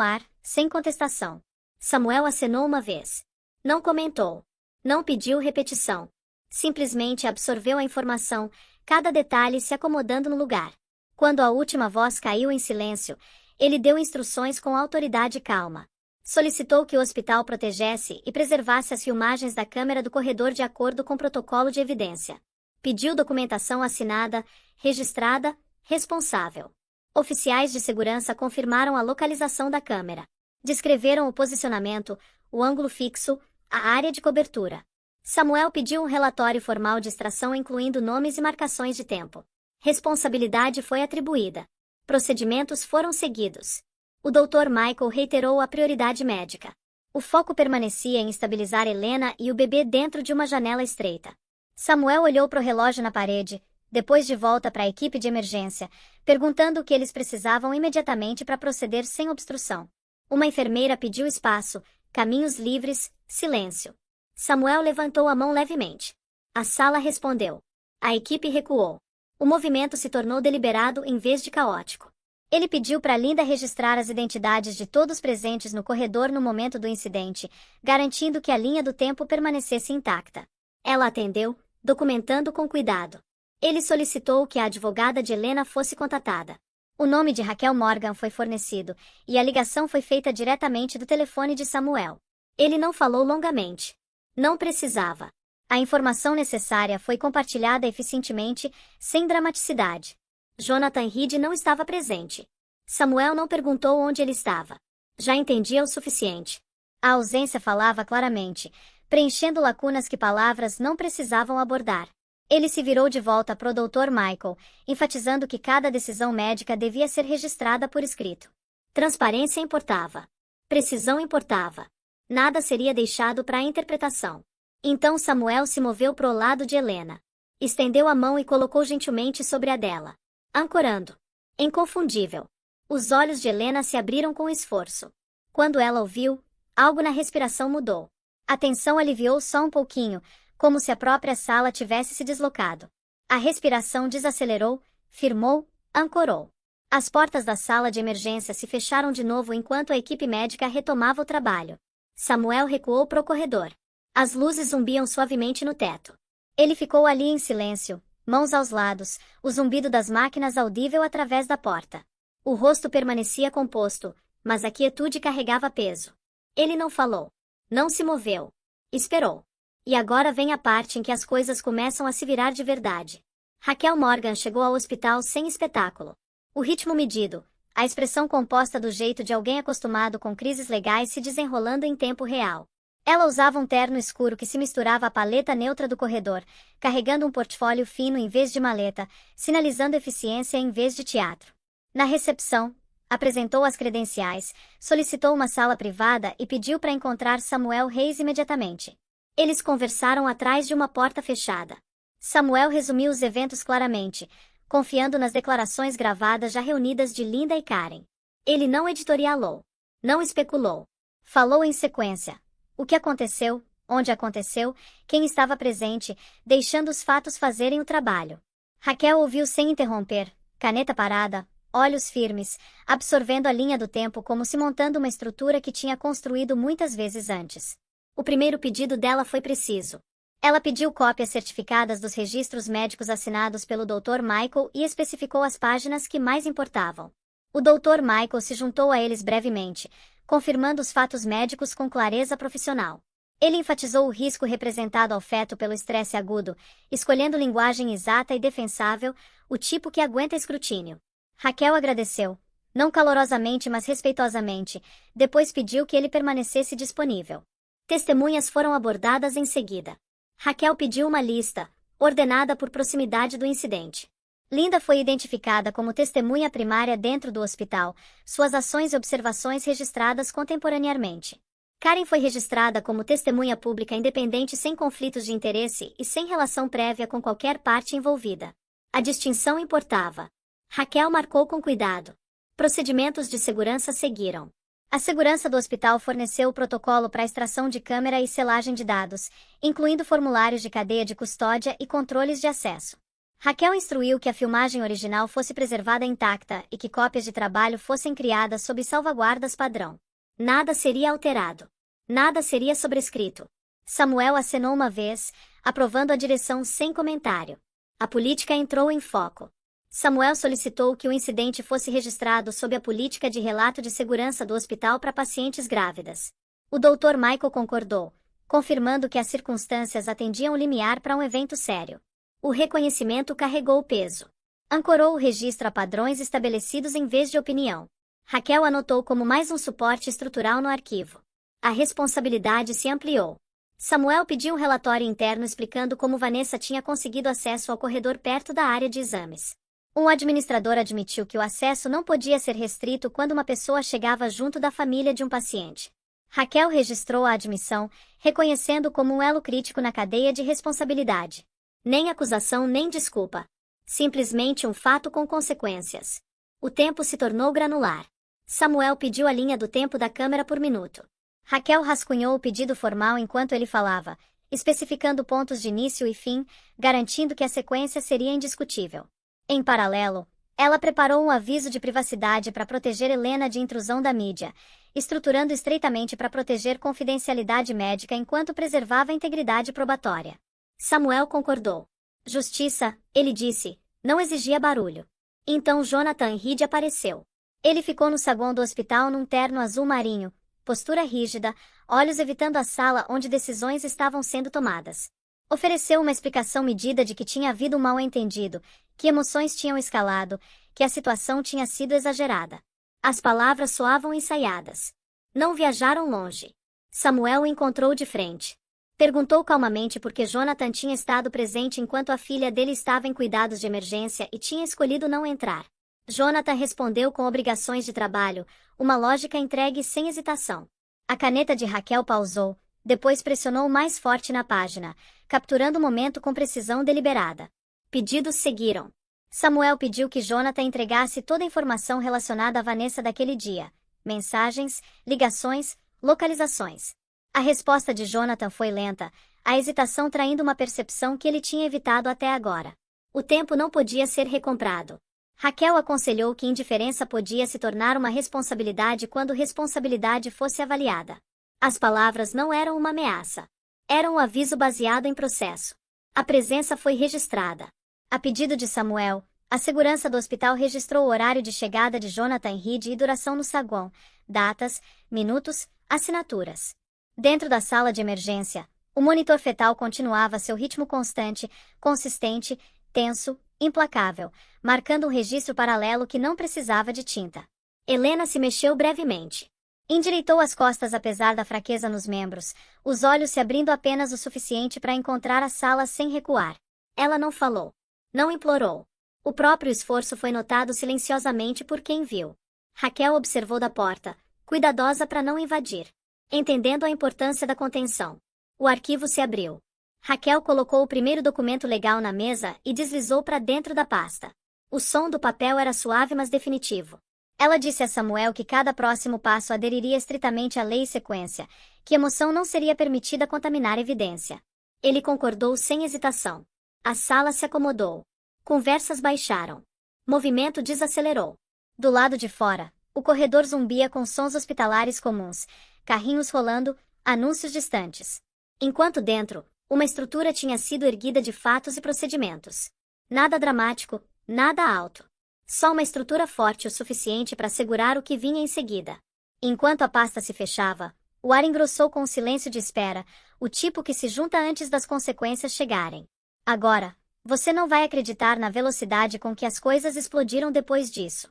ar, sem contestação. Samuel acenou uma vez. Não comentou. Não pediu repetição. Simplesmente absorveu a informação, cada detalhe se acomodando no lugar. Quando a última voz caiu em silêncio, ele deu instruções com autoridade calma. Solicitou que o hospital protegesse e preservasse as filmagens da câmera do corredor de acordo com o protocolo de evidência. Pediu documentação assinada, registrada, responsável. Oficiais de segurança confirmaram a localização da câmera. Descreveram o posicionamento, o ângulo fixo, a área de cobertura. Samuel pediu um relatório formal de extração incluindo nomes e marcações de tempo. Responsabilidade foi atribuída. Procedimentos foram seguidos. O Dr. Michael reiterou a prioridade médica. O foco permanecia em estabilizar Helena e o bebê dentro de uma janela estreita. Samuel olhou para o relógio na parede, depois de volta para a equipe de emergência, perguntando o que eles precisavam imediatamente para proceder sem obstrução. Uma enfermeira pediu espaço, caminhos livres, silêncio. Samuel levantou a mão levemente. A sala respondeu. A equipe recuou. O movimento se tornou deliberado em vez de caótico. Ele pediu para Linda registrar as identidades de todos presentes no corredor no momento do incidente, garantindo que a linha do tempo permanecesse intacta. Ela atendeu, documentando com cuidado. Ele solicitou que a advogada de Helena fosse contatada. O nome de Raquel Morgan foi fornecido, e a ligação foi feita diretamente do telefone de Samuel. Ele não falou longamente. Não precisava. A informação necessária foi compartilhada eficientemente, sem dramaticidade. Jonathan Reed não estava presente. Samuel não perguntou onde ele estava. Já entendia o suficiente. A ausência falava claramente, preenchendo lacunas que palavras não precisavam abordar. Ele se virou de volta para o Dr. Michael, enfatizando que cada decisão médica devia ser registrada por escrito. Transparência importava. Precisão importava. Nada seria deixado para a interpretação. Então Samuel se moveu para o lado de Helena. Estendeu a mão e colocou gentilmente sobre a dela. Ancorando. Inconfundível. Os olhos de Helena se abriram com esforço. Quando ela ouviu, algo na respiração mudou. A tensão aliviou só um pouquinho, como se a própria sala tivesse se deslocado. A respiração desacelerou, firmou, ancorou. As portas da sala de emergência se fecharam de novo enquanto a equipe médica retomava o trabalho. Samuel recuou para o corredor. As luzes zumbiam suavemente no teto. Ele ficou ali em silêncio, mãos aos lados, o zumbido das máquinas audível através da porta. O rosto permanecia composto, mas a quietude carregava peso. Ele não falou. Não se moveu. Esperou. E agora vem a parte em que as coisas começam a se virar de verdade. Raquel Morgan chegou ao hospital sem espetáculo. O ritmo medido, a expressão composta do jeito de alguém acostumado com crises legais se desenrolando em tempo real. Ela usava um terno escuro que se misturava à paleta neutra do corredor, carregando um portfólio fino em vez de maleta, sinalizando eficiência em vez de teatro. Na recepção, apresentou as credenciais, solicitou uma sala privada e pediu para encontrar Samuel Reis imediatamente. Eles conversaram atrás de uma porta fechada. Samuel resumiu os eventos claramente, confiando nas declarações gravadas já reunidas de Linda e Karen. Ele não editorialou. Não especulou. Falou em sequência. O que aconteceu, onde aconteceu, quem estava presente, deixando os fatos fazerem o trabalho. Raquel ouviu sem interromper, caneta parada, olhos firmes, absorvendo a linha do tempo como se montando uma estrutura que tinha construído muitas vezes antes. O primeiro pedido dela foi preciso. Ela pediu cópias certificadas dos registros médicos assinados pelo Dr. Michael e especificou as páginas que mais importavam. O Dr. Michael se juntou a eles brevemente, confirmando os fatos médicos com clareza profissional. Ele enfatizou o risco representado ao feto pelo estresse agudo, escolhendo linguagem exata e defensável, o tipo que aguenta escrutínio. Raquel agradeceu, não calorosamente mas respeitosamente, depois pediu que ele permanecesse disponível. Testemunhas foram abordadas em seguida. Raquel pediu uma lista, ordenada por proximidade do incidente. Linda foi identificada como testemunha primária dentro do hospital, suas ações e observações registradas contemporaneamente. Karen foi registrada como testemunha pública independente sem conflitos de interesse e sem relação prévia com qualquer parte envolvida. A distinção importava. Raquel marcou com cuidado. Procedimentos de segurança seguiram. A segurança do hospital forneceu o protocolo para extração de câmera e selagem de dados, incluindo formulários de cadeia de custódia e controles de acesso. Raquel instruiu que a filmagem original fosse preservada intacta e que cópias de trabalho fossem criadas sob salvaguardas padrão. Nada seria alterado. Nada seria sobrescrito. Samuel acenou uma vez, aprovando a direção sem comentário. A política entrou em foco. Samuel solicitou que o incidente fosse registrado sob a política de relato de segurança do hospital para pacientes grávidas. O Dr. Michael concordou, confirmando que as circunstâncias atendiam o limiar para um evento sério. O reconhecimento carregou o peso. Ancorou o registro a padrões estabelecidos em vez de opinião. Raquel anotou como mais um suporte estrutural no arquivo. A responsabilidade se ampliou. Samuel pediu um relatório interno explicando como Vanessa tinha conseguido acesso ao corredor perto da área de exames. Um administrador admitiu que o acesso não podia ser restrito quando uma pessoa chegava junto da família de um paciente. Raquel registrou a admissão, reconhecendo como um elo crítico na cadeia de responsabilidade. Nem acusação nem desculpa. Simplesmente um fato com consequências. O tempo se tornou granular. Samuel pediu a linha do tempo da câmera por minuto. Raquel rascunhou o pedido formal enquanto ele falava, especificando pontos de início e fim, garantindo que a sequência seria indiscutível. Em paralelo, ela preparou um aviso de privacidade para proteger Helena de intrusão da mídia, estruturando estreitamente para proteger confidencialidade médica enquanto preservava a integridade probatória. Samuel concordou. Justiça, ele disse, não exigia barulho. Então Jonathan Reed apareceu. Ele ficou no saguão do hospital num terno azul marinho, postura rígida, olhos evitando a sala onde decisões estavam sendo tomadas. Ofereceu uma explicação medida de que tinha havido um mal-entendido, que emoções tinham escalado, que a situação tinha sido exagerada. As palavras soavam ensaiadas. Não viajaram longe. Samuel o encontrou de frente. Perguntou calmamente por que Jonathan tinha estado presente enquanto a filha dele estava em cuidados de emergência e tinha escolhido não entrar. Jonathan respondeu com obrigações de trabalho, uma lógica entregue sem hesitação. A caneta de Raquel pausou, depois pressionou mais forte na página, capturando o momento com precisão deliberada. Pedidos seguiram. Samuel pediu que Jonathan entregasse toda a informação relacionada a Vanessa daquele dia. Mensagens, ligações, localizações. A resposta de Jonathan foi lenta, a hesitação traindo uma percepção que ele tinha evitado até agora. O tempo não podia ser recomprado. Raquel aconselhou que indiferença podia se tornar uma responsabilidade quando responsabilidade fosse avaliada. As palavras não eram uma ameaça. Eram um aviso baseado em processo. A presença foi registrada. A pedido de Samuel, a segurança do hospital registrou o horário de chegada de Jonathan Reed e duração no saguão, datas, minutos, assinaturas. Dentro da sala de emergência, o monitor fetal continuava seu ritmo constante, consistente, tenso, implacável, marcando um registro paralelo que não precisava de tinta. Helena se mexeu brevemente. Endireitou as costas apesar da fraqueza nos membros, os olhos se abrindo apenas o suficiente para encontrar a sala sem recuar. Ela não falou. Não implorou. O próprio esforço foi notado silenciosamente por quem viu. Raquel observou da porta, cuidadosa para não invadir. Entendendo a importância da contenção. O arquivo se abriu. Raquel colocou o primeiro documento legal na mesa e deslizou para dentro da pasta. O som do papel era suave mas definitivo. Ela disse a Samuel que cada próximo passo aderiria estritamente à lei e sequência, que emoção não seria permitida contaminar evidência. Ele concordou sem hesitação. A sala se acomodou. Conversas baixaram. Movimento desacelerou. Do lado de fora, o corredor zumbia com sons hospitalares comuns, carrinhos rolando, anúncios distantes. Enquanto dentro, uma estrutura tinha sido erguida de fatos e procedimentos. Nada dramático, nada alto. Só uma estrutura forte o suficiente para segurar o que vinha em seguida. Enquanto a pasta se fechava, o ar engrossou com um silêncio de espera, o tipo que se junta antes das consequências chegarem. Agora, você não vai acreditar na velocidade com que as coisas explodiram depois disso.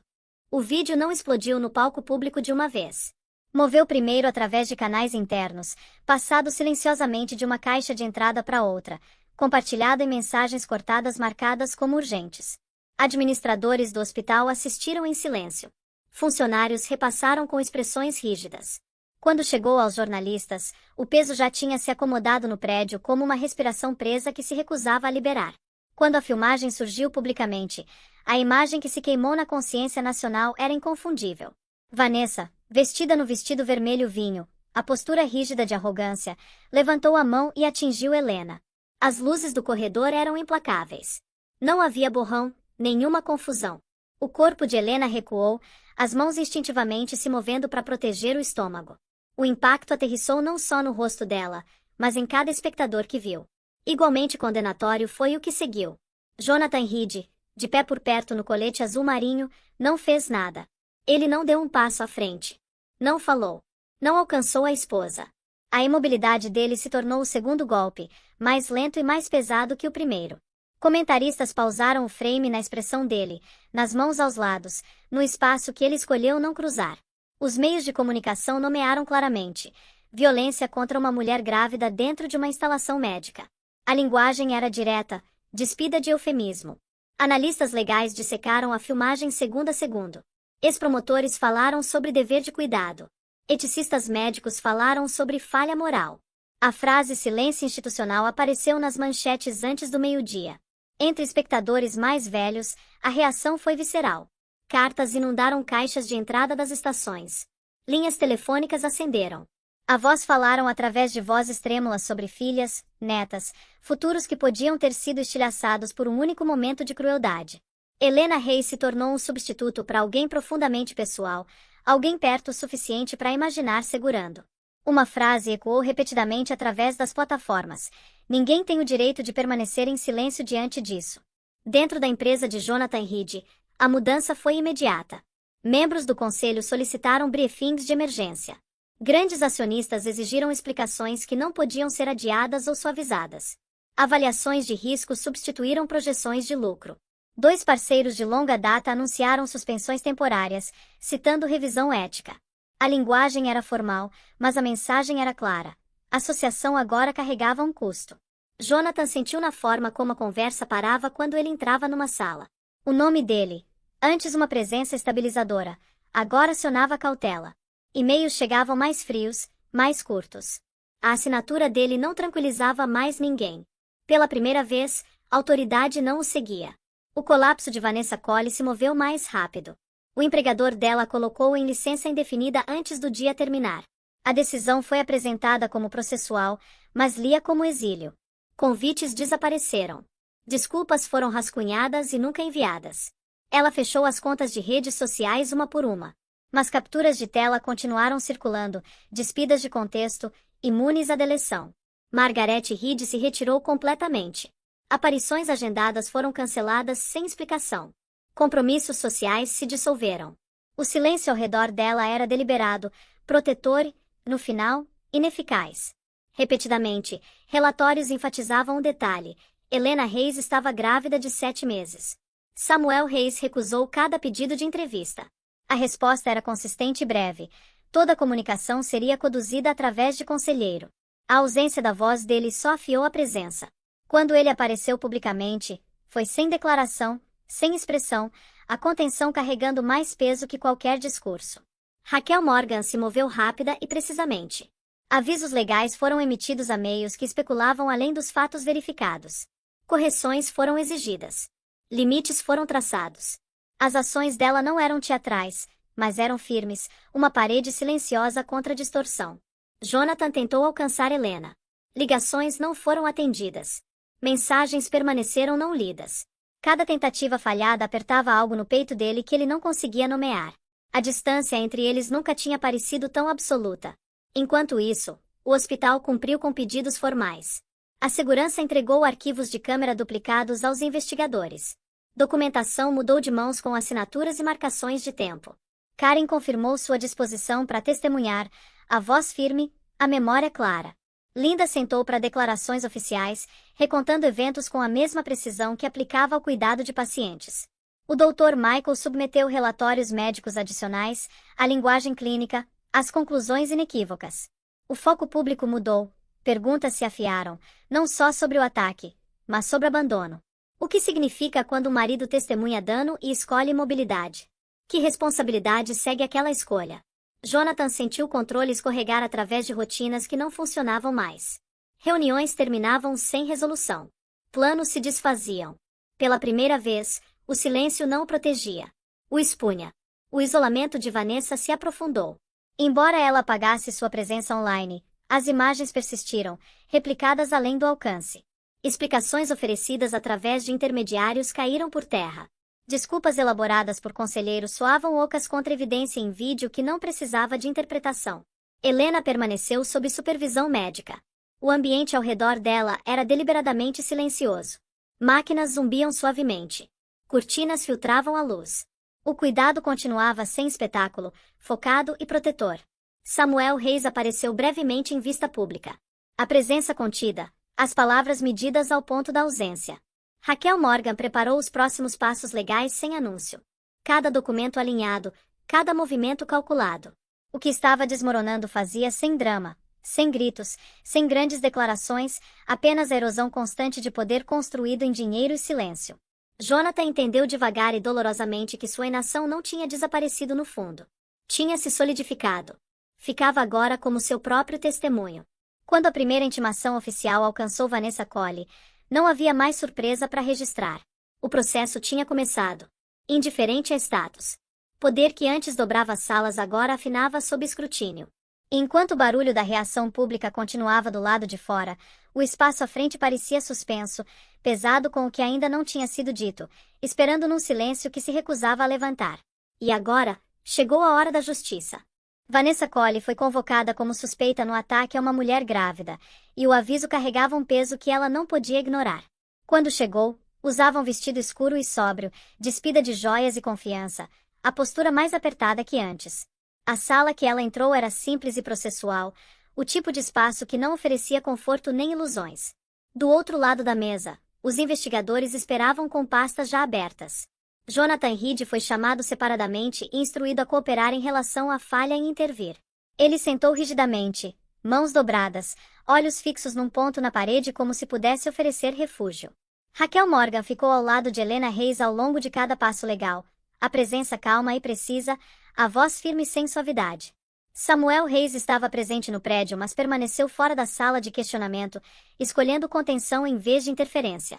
O vídeo não explodiu no palco público de uma vez. Moveu primeiro através de canais internos, passado silenciosamente de uma caixa de entrada para outra, compartilhado em mensagens cortadas marcadas como urgentes. Administradores do hospital assistiram em silêncio. Funcionários repassaram com expressões rígidas. Quando chegou aos jornalistas, o peso já tinha se acomodado no prédio como uma respiração presa que se recusava a liberar. Quando a filmagem surgiu publicamente, a imagem que se queimou na consciência nacional era inconfundível. Vanessa, vestida no vestido vermelho vinho, a postura rígida de arrogância, levantou a mão e atingiu Helena. As luzes do corredor eram implacáveis. Não havia borrão, nenhuma confusão. O corpo de Helena recuou, as mãos instintivamente se movendo para proteger o estômago. O impacto aterrissou não só no rosto dela, mas em cada espectador que viu. Igualmente condenatório foi o que seguiu. Jonathan Reed, de pé por perto no colete azul marinho, não fez nada. Ele não deu um passo à frente. Não falou. Não alcançou a esposa. A imobilidade dele se tornou o segundo golpe, mais lento e mais pesado que o primeiro. Comentaristas pausaram o frame na expressão dele, nas mãos aos lados, no espaço que ele escolheu não cruzar. Os meios de comunicação nomearam claramente: violência contra uma mulher grávida dentro de uma instalação médica. A linguagem era direta, despida de eufemismo. Analistas legais dissecaram a filmagem segundo a segundo. Ex-promotores falaram sobre dever de cuidado. Eticistas médicos falaram sobre falha moral. A frase silêncio institucional apareceu nas manchetes antes do meio-dia. Entre espectadores mais velhos, a reação foi visceral. Cartas inundaram caixas de entrada das estações. Linhas telefônicas acenderam. Avós falaram através de vozes trêmulas sobre filhas, netas, futuros que podiam ter sido estilhaçados por um único momento de crueldade. Helena Reis se tornou um substituto para alguém profundamente pessoal, alguém perto o suficiente para imaginar segurando. Uma frase ecoou repetidamente através das plataformas: ninguém tem o direito de permanecer em silêncio diante disso. Dentro da empresa de Jonathan Reed, a mudança foi imediata. Membros do conselho solicitaram briefings de emergência. Grandes acionistas exigiram explicações que não podiam ser adiadas ou suavizadas. Avaliações de risco substituíram projeções de lucro. 2 parceiros de longa data anunciaram suspensões temporárias, citando revisão ética. A linguagem era formal, mas a mensagem era clara. A associação agora carregava um custo. Jonathan sentiu na forma como a conversa parava quando ele entrava numa sala. O nome dele, antes uma presença estabilizadora, agora acionava cautela. E-mails chegavam mais frios, mais curtos. A assinatura dele não tranquilizava mais ninguém. Pela primeira vez, a autoridade não o seguia. O colapso de Vanessa Collie se moveu mais rápido. O empregador dela a colocou em licença indefinida antes do dia terminar. A decisão foi apresentada como processual, mas lia como exílio. Convites desapareceram. Desculpas foram rascunhadas e nunca enviadas. Ela fechou as contas de redes sociais uma por uma. Mas capturas de tela continuaram circulando, despidas de contexto, imunes à deleção. Margaret Reed se retirou completamente. Aparições agendadas foram canceladas sem explicação. Compromissos sociais se dissolveram. O silêncio ao redor dela era deliberado, protetor e, no final, ineficaz. Repetidamente, relatórios enfatizavam o detalhe: Helena Reis estava grávida de 7 meses. Samuel Reis recusou cada pedido de entrevista. A resposta era consistente e breve: toda a comunicação seria conduzida através de conselheiro. A ausência da voz dele só afiou a presença. Quando ele apareceu publicamente, foi sem declaração, sem expressão, a contenção carregando mais peso que qualquer discurso. Raquel Morgan se moveu rápida e precisamente. Avisos legais foram emitidos a meios que especulavam além dos fatos verificados. Correções foram exigidas. Limites foram traçados. As ações dela não eram teatrais, mas eram firmes, uma parede silenciosa contra a distorção. Jonathan tentou alcançar Helena. Ligações não foram atendidas. Mensagens permaneceram não lidas. Cada tentativa falhada apertava algo no peito dele que ele não conseguia nomear. A distância entre eles nunca tinha parecido tão absoluta. Enquanto isso, o hospital cumpriu com pedidos formais. A segurança entregou arquivos de câmera duplicados aos investigadores. Documentação mudou de mãos com assinaturas e marcações de tempo. Karen confirmou sua disposição para testemunhar, a voz firme, a memória clara. Linda sentou para declarações oficiais, recontando eventos com a mesma precisão que aplicava ao cuidado de pacientes. O Dr. Michael submeteu relatórios médicos adicionais, a linguagem clínica, as conclusões inequívocas. O foco público mudou, perguntas se afiaram, não só sobre o ataque, mas sobre abandono. O que significa quando o marido testemunha dano e escolhe imobilidade? Que responsabilidade segue aquela escolha? Jonathan sentiu o controle escorregar através de rotinas que não funcionavam mais. Reuniões terminavam sem resolução. Planos se desfaziam. Pela primeira vez, o silêncio não o protegia. O expunha. O isolamento de Vanessa se aprofundou. Embora ela apagasse sua presença online, as imagens persistiram, replicadas além do alcance. Explicações oferecidas através de intermediários caíram por terra. Desculpas elaboradas por conselheiros soavam ocas contra evidência em vídeo que não precisava de interpretação. Helena permaneceu sob supervisão médica. O ambiente ao redor dela era deliberadamente silencioso. Máquinas zumbiam suavemente. Cortinas filtravam a luz. O cuidado continuava sem espetáculo, focado e protetor. Samuel Reis apareceu brevemente em vista pública. A presença contida, as palavras medidas ao ponto da ausência. Raquel Morgan preparou os próximos passos legais sem anúncio. Cada documento alinhado, cada movimento calculado. O que estava desmoronando fazia sem drama, sem gritos, sem grandes declarações, apenas a erosão constante de poder construído em dinheiro e silêncio. Jonathan entendeu devagar e dolorosamente que sua inação não tinha desaparecido no fundo. Tinha se solidificado. Ficava agora como seu próprio testemunho. Quando a primeira intimação oficial alcançou Vanessa Collie, não havia mais surpresa para registrar. O processo tinha começado. Indiferente a status. Poder que antes dobrava as salas agora afinava sob escrutínio. Enquanto o barulho da reação pública continuava do lado de fora, o espaço à frente parecia suspenso, pesado com o que ainda não tinha sido dito, esperando num silêncio que se recusava a levantar. E agora, chegou a hora da justiça. Vanessa Collie foi convocada como suspeita no ataque a uma mulher grávida, e o aviso carregava um peso que ela não podia ignorar. Quando chegou, usava um vestido escuro e sóbrio, despida de joias e confiança, a postura mais apertada que antes. A sala que ela entrou era simples e processual, o tipo de espaço que não oferecia conforto nem ilusões. Do outro lado da mesa, os investigadores esperavam com pastas já abertas. Jonathan Reed foi chamado separadamente e instruído a cooperar em relação à falha em intervir. Ele sentou rigidamente, mãos dobradas, olhos fixos num ponto na parede como se pudesse oferecer refúgio. Raquel Morgan ficou ao lado de Helena Reis ao longo de cada passo legal, a presença calma e precisa, a voz firme sem suavidade. Samuel Reis estava presente no prédio, mas permaneceu fora da sala de questionamento, escolhendo contenção em vez de interferência.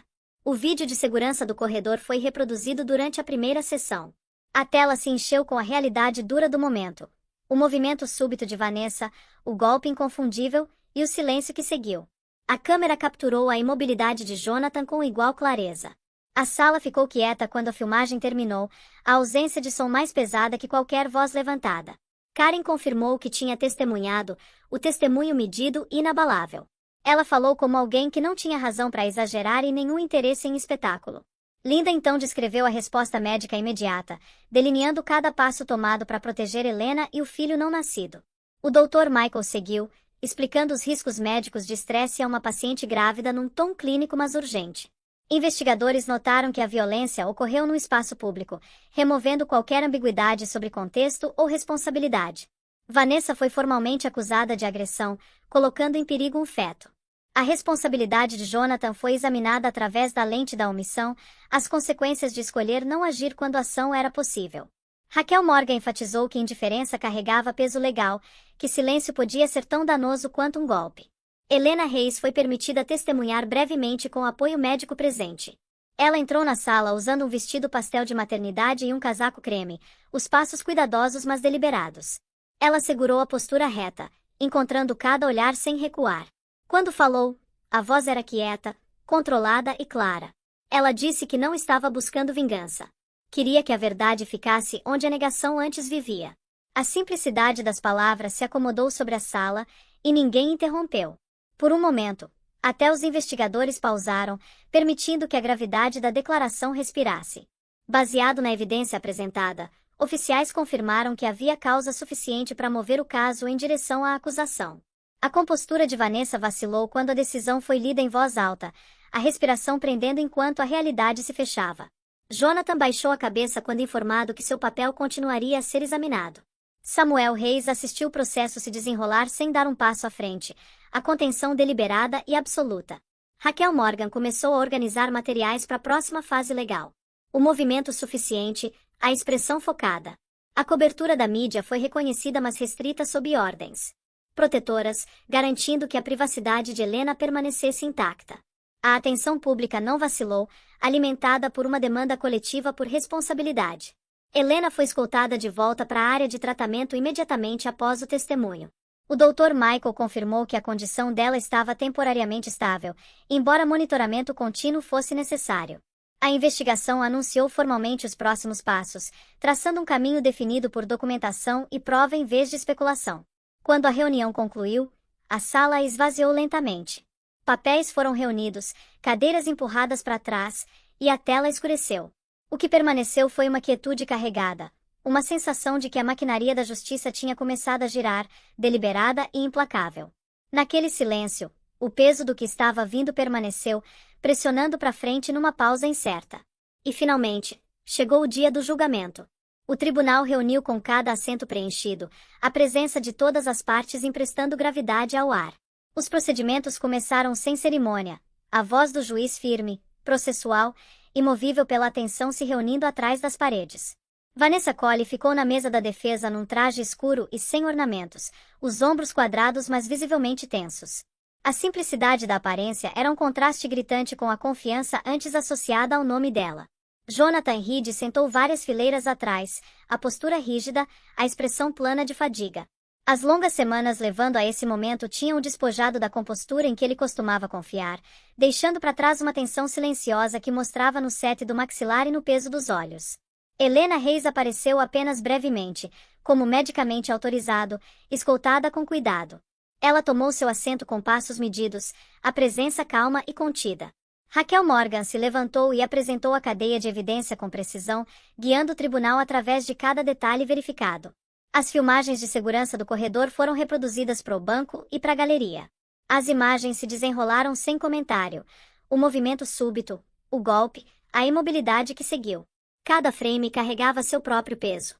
O vídeo de segurança do corredor foi reproduzido durante a primeira sessão. A tela se encheu com a realidade dura do momento. O movimento súbito de Vanessa, o golpe inconfundível e o silêncio que seguiu. A câmera capturou a imobilidade de Jonathan com igual clareza. A sala ficou quieta quando a filmagem terminou, a ausência de som mais pesada que qualquer voz levantada. Karen confirmou que tinha testemunhado, o testemunho medido e inabalável. Ela falou como alguém que não tinha razão para exagerar e nenhum interesse em espetáculo. Linda então descreveu a resposta médica imediata, delineando cada passo tomado para proteger Helena e o filho não nascido. O Dr. Michael seguiu, explicando os riscos médicos de estresse a uma paciente grávida num tom clínico mas urgente. Investigadores notaram que a violência ocorreu no espaço público, removendo qualquer ambiguidade sobre contexto ou responsabilidade. Vanessa foi formalmente acusada de agressão, colocando em perigo um feto. A responsabilidade de Jonathan foi examinada através da lente da omissão, as consequências de escolher não agir quando a ação era possível. Raquel Morgan enfatizou que indiferença carregava peso legal, que silêncio podia ser tão danoso quanto um golpe. Helena Reis foi permitida testemunhar brevemente com apoio médico presente. Ela entrou na sala usando um vestido pastel de maternidade e um casaco creme, os passos cuidadosos mas deliberados. Ela segurou a postura reta, encontrando cada olhar sem recuar. Quando falou, a voz era quieta, controlada e clara. Ela disse que não estava buscando vingança. Queria que a verdade ficasse onde a negação antes vivia. A simplicidade das palavras se acomodou sobre a sala, e ninguém interrompeu. Por um momento, até os investigadores pausaram, permitindo que a gravidade da declaração respirasse. Baseado na evidência apresentada, oficiais confirmaram que havia causa suficiente para mover o caso em direção à acusação. A compostura de Vanessa vacilou quando a decisão foi lida em voz alta, a respiração prendendo enquanto a realidade se fechava. Jonathan baixou a cabeça quando informado que seu papel continuaria a ser examinado. Samuel Reis assistiu o processo se desenrolar sem dar um passo à frente, a contenção deliberada e absoluta. Raquel Morgan começou a organizar materiais para a próxima fase legal. O movimento suficiente, a expressão focada. A cobertura da mídia foi reconhecida mas restrita sob ordens protetoras, garantindo que a privacidade de Helena permanecesse intacta. A atenção pública não vacilou, alimentada por uma demanda coletiva por responsabilidade. Helena foi escoltada de volta para a área de tratamento imediatamente após o testemunho. O Dr. Michael confirmou que a condição dela estava temporariamente estável, embora monitoramento contínuo fosse necessário. A investigação anunciou formalmente os próximos passos, traçando um caminho definido por documentação e prova em vez de especulação. Quando a reunião concluiu, a sala esvaziou lentamente. Papéis foram reunidos, cadeiras empurradas para trás, e a tela escureceu. O que permaneceu foi uma quietude carregada, uma sensação de que a maquinaria da justiça tinha começado a girar, deliberada e implacável. Naquele silêncio, o peso do que estava vindo permaneceu, pressionando para frente numa pausa incerta. E finalmente, chegou o dia do julgamento. O tribunal reuniu com cada assento preenchido, a presença de todas as partes emprestando gravidade ao ar. Os procedimentos começaram sem cerimônia, a voz do juiz firme, processual, imovível pela atenção se reunindo atrás das paredes. Vanessa Collie ficou na mesa da defesa num traje escuro e sem ornamentos, os ombros quadrados mas visivelmente tensos. A simplicidade da aparência era um contraste gritante com a confiança antes associada ao nome dela. Jonathan Reed sentou várias fileiras atrás, a postura rígida, a expressão plana de fadiga. As longas semanas levando a esse momento tinham o despojado da compostura em que ele costumava confiar, deixando para trás uma tensão silenciosa que mostrava no sete do maxilar e no peso dos olhos. Helena Reis apareceu apenas brevemente, como medicamente autorizado, escoltada com cuidado. Ela tomou seu assento com passos medidos, a presença calma e contida. Raquel Morgan se levantou e apresentou a cadeia de evidência com precisão, guiando o tribunal através de cada detalhe verificado. As filmagens de segurança do corredor foram reproduzidas para o banco e para a galeria. As imagens se desenrolaram sem comentário. O movimento súbito, o golpe, a imobilidade que seguiu. Cada frame carregava seu próprio peso.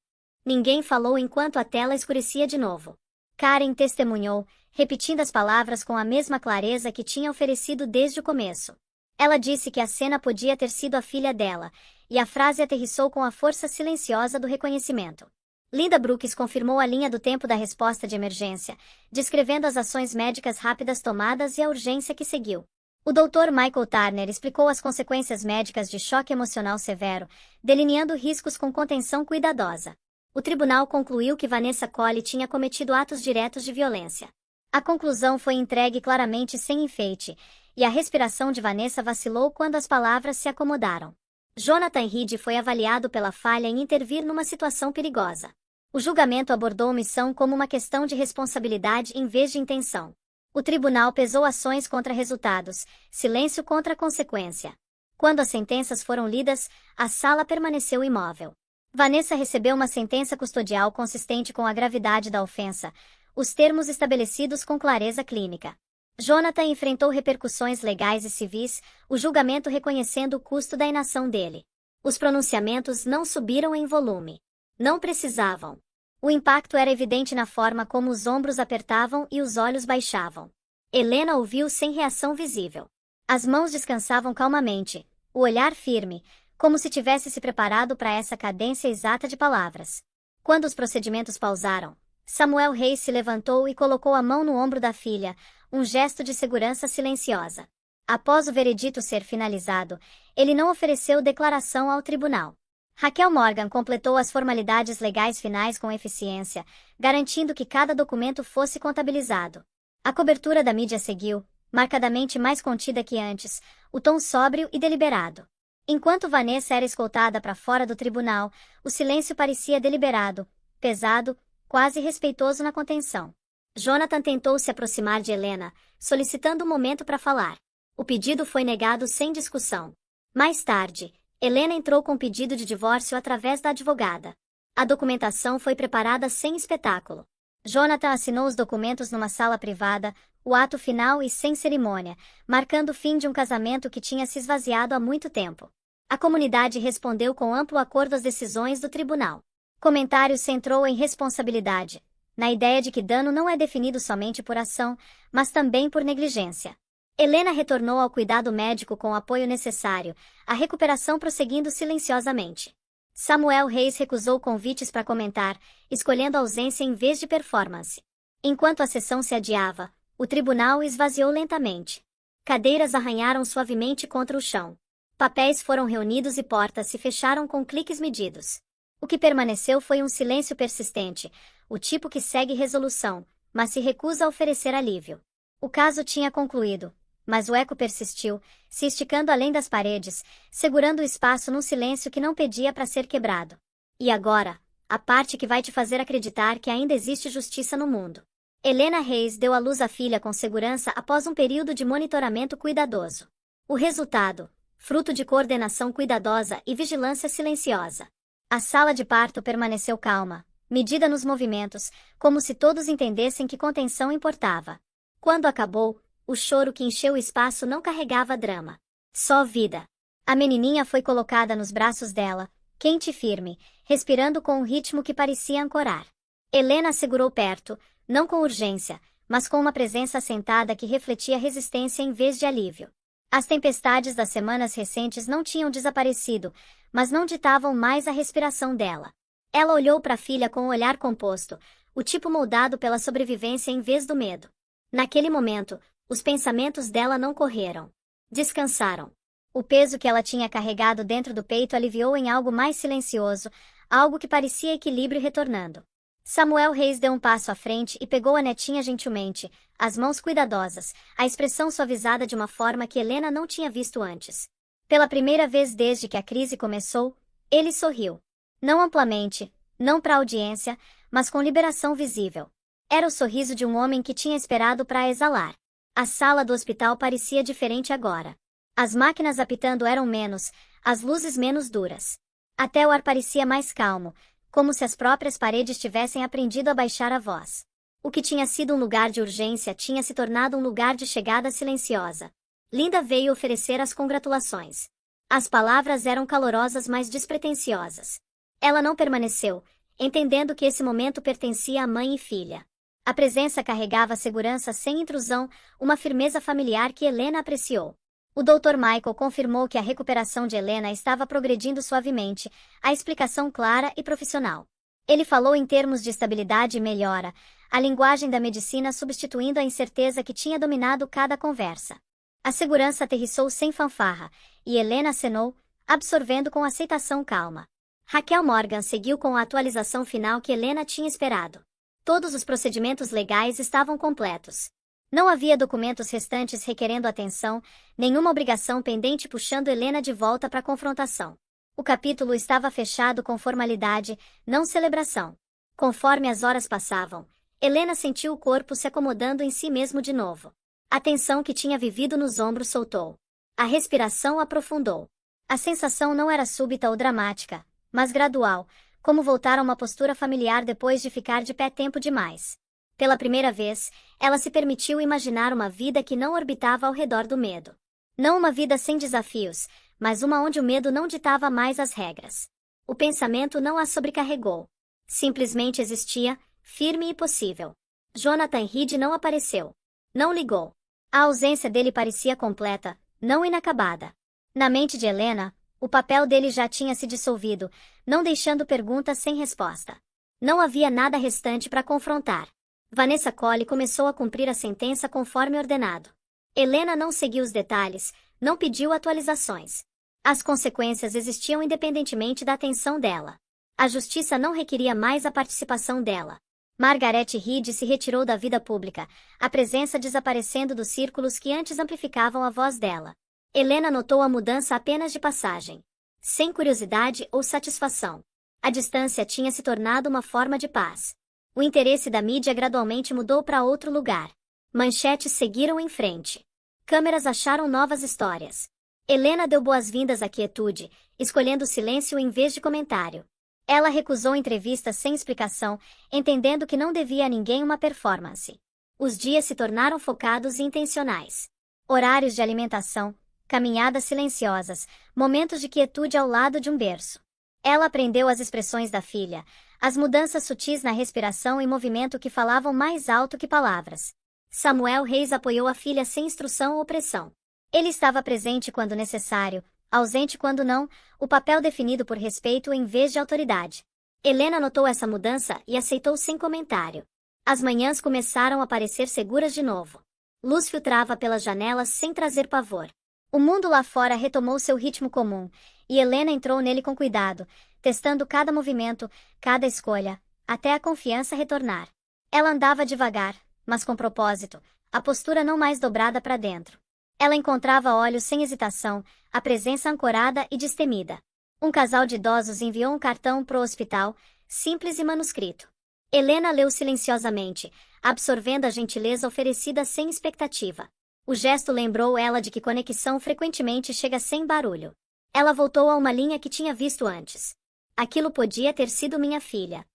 Ninguém falou enquanto a tela escurecia de novo. Karen testemunhou, repetindo as palavras com a mesma clareza que tinha oferecido desde o começo. Ela disse que a cena podia ter sido a filha dela, e a frase aterrissou com a força silenciosa do reconhecimento. Linda Brooks confirmou a linha do tempo da resposta de emergência, descrevendo as ações médicas rápidas tomadas e a urgência que seguiu. O Dr. Michael Turner explicou as consequências médicas de choque emocional severo, delineando riscos com contenção cuidadosa. O tribunal concluiu que Vanessa Collie tinha cometido atos diretos de violência. A conclusão foi entregue claramente sem enfeite, e a respiração de Vanessa vacilou quando as palavras se acomodaram. Jonathan Reed foi avaliado pela falha em intervir numa situação perigosa. O julgamento abordou omissão como uma questão de responsabilidade em vez de intenção. O tribunal pesou ações contra resultados, silêncio contra consequência. Quando as sentenças foram lidas, a sala permaneceu imóvel. Vanessa recebeu uma sentença custodial consistente com a gravidade da ofensa, os termos estabelecidos com clareza clínica. Jonathan enfrentou repercussões legais e civis, o julgamento reconhecendo o custo da inação dele. Os pronunciamentos não subiram em volume. Não precisavam. O impacto era evidente na forma como os ombros apertavam e os olhos baixavam. Helena ouviu sem reação visível. As mãos descansavam calmamente, o olhar firme, como se tivesse se preparado para essa cadência exata de palavras. Quando os procedimentos pausaram, Samuel Reis se levantou e colocou a mão no ombro da filha, um gesto de segurança silenciosa. Após o veredito ser finalizado, ele não ofereceu declaração ao tribunal. Raquel Morgan completou as formalidades legais finais com eficiência, garantindo que cada documento fosse contabilizado. A cobertura da mídia seguiu, marcadamente mais contida que antes, o tom sóbrio e deliberado. Enquanto Vanessa era escoltada para fora do tribunal, o silêncio parecia deliberado, pesado, quase respeitoso na contenção. Jonathan tentou se aproximar de Helena, solicitando um momento para falar. O pedido foi negado sem discussão. Mais tarde, Helena entrou com pedido de divórcio através da advogada. A documentação foi preparada sem espetáculo. Jonathan assinou os documentos numa sala privada, o ato final e sem cerimônia, marcando o fim de um casamento que tinha se esvaziado há muito tempo. A comunidade respondeu com amplo acordo às decisões do tribunal. Comentário centrou em responsabilidade, na ideia de que dano não é definido somente por ação, mas também por negligência. Helena retornou ao cuidado médico com o apoio necessário, a recuperação prosseguindo silenciosamente. Samuel Reis recusou convites para comentar, escolhendo ausência em vez de performance. Enquanto a sessão se adiava, o tribunal esvaziou lentamente. Cadeiras arranharam suavemente contra o chão. Papéis foram reunidos e portas se fecharam com cliques medidos. O que permaneceu foi um silêncio persistente, o tipo que segue resolução, mas se recusa a oferecer alívio. O caso tinha concluído, mas o eco persistiu, se esticando além das paredes, segurando o espaço num silêncio que não pedia para ser quebrado. E agora, a parte que vai te fazer acreditar que ainda existe justiça no mundo. Helena Reis deu à luz a filha com segurança após um período de monitoramento cuidadoso. O resultado, fruto de coordenação cuidadosa e vigilância silenciosa. A sala de parto permaneceu calma, medida nos movimentos, como se todos entendessem que contenção importava. Quando acabou, o choro que encheu o espaço não carregava drama. Só vida. A menininha foi colocada nos braços dela, quente e firme, respirando com um ritmo que parecia ancorar. Helena a segurou perto, não com urgência, mas com uma presença assentada que refletia resistência em vez de alívio. As tempestades das semanas recentes não tinham desaparecido, mas não ditavam mais a respiração dela. Ela olhou para a filha com um olhar composto, o tipo moldado pela sobrevivência em vez do medo. Naquele momento, os pensamentos dela não correram. Descansaram. O peso que ela tinha carregado dentro do peito aliviou em algo mais silencioso, algo que parecia equilíbrio retornando. Samuel Reis deu um passo à frente e pegou a netinha gentilmente, as mãos cuidadosas, a expressão suavizada de uma forma que Helena não tinha visto antes. Pela primeira vez desde que a crise começou, ele sorriu. Não amplamente, não para a audiência, mas com liberação visível. Era o sorriso de um homem que tinha esperado para exalar. A sala do hospital parecia diferente agora. As máquinas apitando eram menos, as luzes menos duras. Até o ar parecia mais calmo, como se as próprias paredes tivessem aprendido a baixar a voz. O que tinha sido um lugar de urgência tinha se tornado um lugar de chegada silenciosa. Linda veio oferecer as congratulações. As palavras eram calorosas, mas despretensiosas. Ela não permaneceu, entendendo que esse momento pertencia à mãe e filha. A presença carregava segurança sem intrusão, uma firmeza familiar que Helena apreciou. O Dr. Michael confirmou que a recuperação de Helena estava progredindo suavemente, a explicação clara e profissional. Ele falou em termos de estabilidade e melhora, a linguagem da medicina substituindo a incerteza que tinha dominado cada conversa. A segurança aterrissou sem fanfarra, e Helena acenou, absorvendo com aceitação calma. Raquel Morgan seguiu com a atualização final que Helena tinha esperado. Todos os procedimentos legais estavam completos. Não havia documentos restantes requerendo atenção, nenhuma obrigação pendente puxando Helena de volta para a confrontação. O capítulo estava fechado com formalidade, não celebração. Conforme as horas passavam, Helena sentiu o corpo se acomodando em si mesmo de novo. A tensão que tinha vivido nos ombros soltou. A respiração aprofundou. A sensação não era súbita ou dramática, mas gradual, como voltar a uma postura familiar depois de ficar de pé tempo demais. Pela primeira vez, ela se permitiu imaginar uma vida que não orbitava ao redor do medo. Não uma vida sem desafios, mas uma onde o medo não ditava mais as regras. O pensamento não a sobrecarregou. Simplesmente existia, firme e possível. Jonathan Reed não apareceu. Não ligou. A ausência dele parecia completa, não inacabada. Na mente de Helena, o papel dele já tinha se dissolvido, não deixando perguntas sem resposta. Não havia nada restante para confrontar. Vanessa Cole começou a cumprir a sentença conforme ordenado. Helena não seguiu os detalhes, não pediu atualizações. As consequências existiam independentemente da atenção dela. A justiça não requeria mais a participação dela. Margaret Reed se retirou da vida pública, a presença desaparecendo dos círculos que antes amplificavam a voz dela. Helena notou a mudança apenas de passagem. Sem curiosidade ou satisfação. A distância tinha se tornado uma forma de paz. O interesse da mídia gradualmente mudou para outro lugar. Manchetes seguiram em frente. Câmeras acharam novas histórias. Helena deu boas-vindas à quietude, escolhendo silêncio em vez de comentário. Ela recusou entrevistas sem explicação, entendendo que não devia a ninguém uma performance. Os dias se tornaram focados e intencionais. Horários de alimentação, caminhadas silenciosas, momentos de quietude ao lado de um berço. Ela aprendeu as expressões da filha, as mudanças sutis na respiração e movimento que falavam mais alto que palavras. Samuel Reis apoiou a filha sem instrução ou pressão. Ele estava presente quando necessário, ausente quando não, o papel definido por respeito em vez de autoridade. Helena notou essa mudança e aceitou sem comentário. As manhãs começaram a parecer seguras de novo. Luz filtrava pelas janelas sem trazer pavor. O mundo lá fora retomou seu ritmo comum, e Helena entrou nele com cuidado, testando cada movimento, cada escolha, até a confiança retornar. Ela andava devagar, mas com propósito, a postura não mais dobrada para dentro. Ela encontrava olhos sem hesitação, a presença ancorada e destemida. Um casal de idosos enviou um cartão pro hospital, simples e manuscrito. Helena leu silenciosamente, absorvendo a gentileza oferecida sem expectativa. O gesto lembrou ela de que conexão frequentemente chega sem barulho. Ela voltou a uma linha que tinha visto antes. Aquilo podia ter sido minha filha.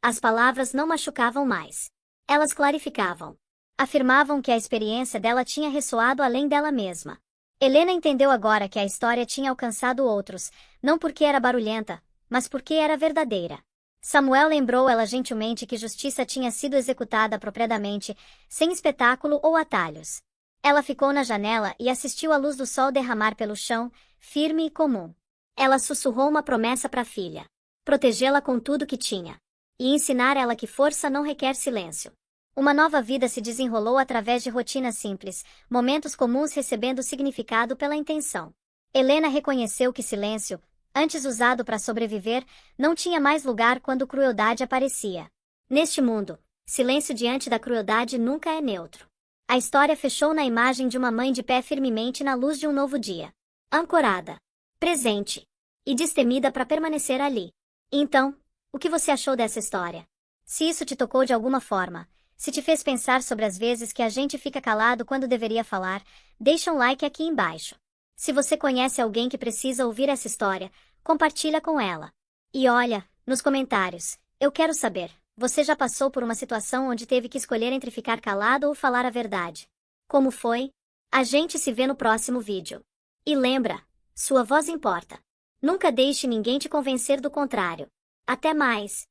As palavras não machucavam mais. Elas clarificavam. Afirmavam que a experiência dela tinha ressoado além dela mesma. Helena entendeu agora que a história tinha alcançado outros, não porque era barulhenta, mas porque era verdadeira. Samuel lembrou ela gentilmente que justiça tinha sido executada apropriadamente, sem espetáculo ou atalhos. Ela ficou na janela e assistiu a luz do sol derramar pelo chão, firme e comum. Ela sussurrou uma promessa para a filha: protegê-la com tudo que tinha. E ensinar ela que força não requer silêncio. Uma nova vida se desenrolou através de rotinas simples, momentos comuns recebendo significado pela intenção. Helena reconheceu que silêncio, antes usado para sobreviver, não tinha mais lugar quando crueldade aparecia. Neste mundo, silêncio diante da crueldade nunca é neutro. A história fechou na imagem de uma mãe de pé firmemente na luz de um novo dia. Ancorada, presente e destemida para permanecer ali. Então, o que você achou dessa história? Se isso te tocou de alguma forma, se te fez pensar sobre as vezes que a gente fica calado quando deveria falar, deixa um like aqui embaixo. Se você conhece alguém que precisa ouvir essa história, compartilha com ela. E olha, nos comentários, eu quero saber, você já passou por uma situação onde teve que escolher entre ficar calado ou falar a verdade? Como foi? A gente se vê no próximo vídeo. E lembra, sua voz importa. Nunca deixe ninguém te convencer do contrário. Até mais!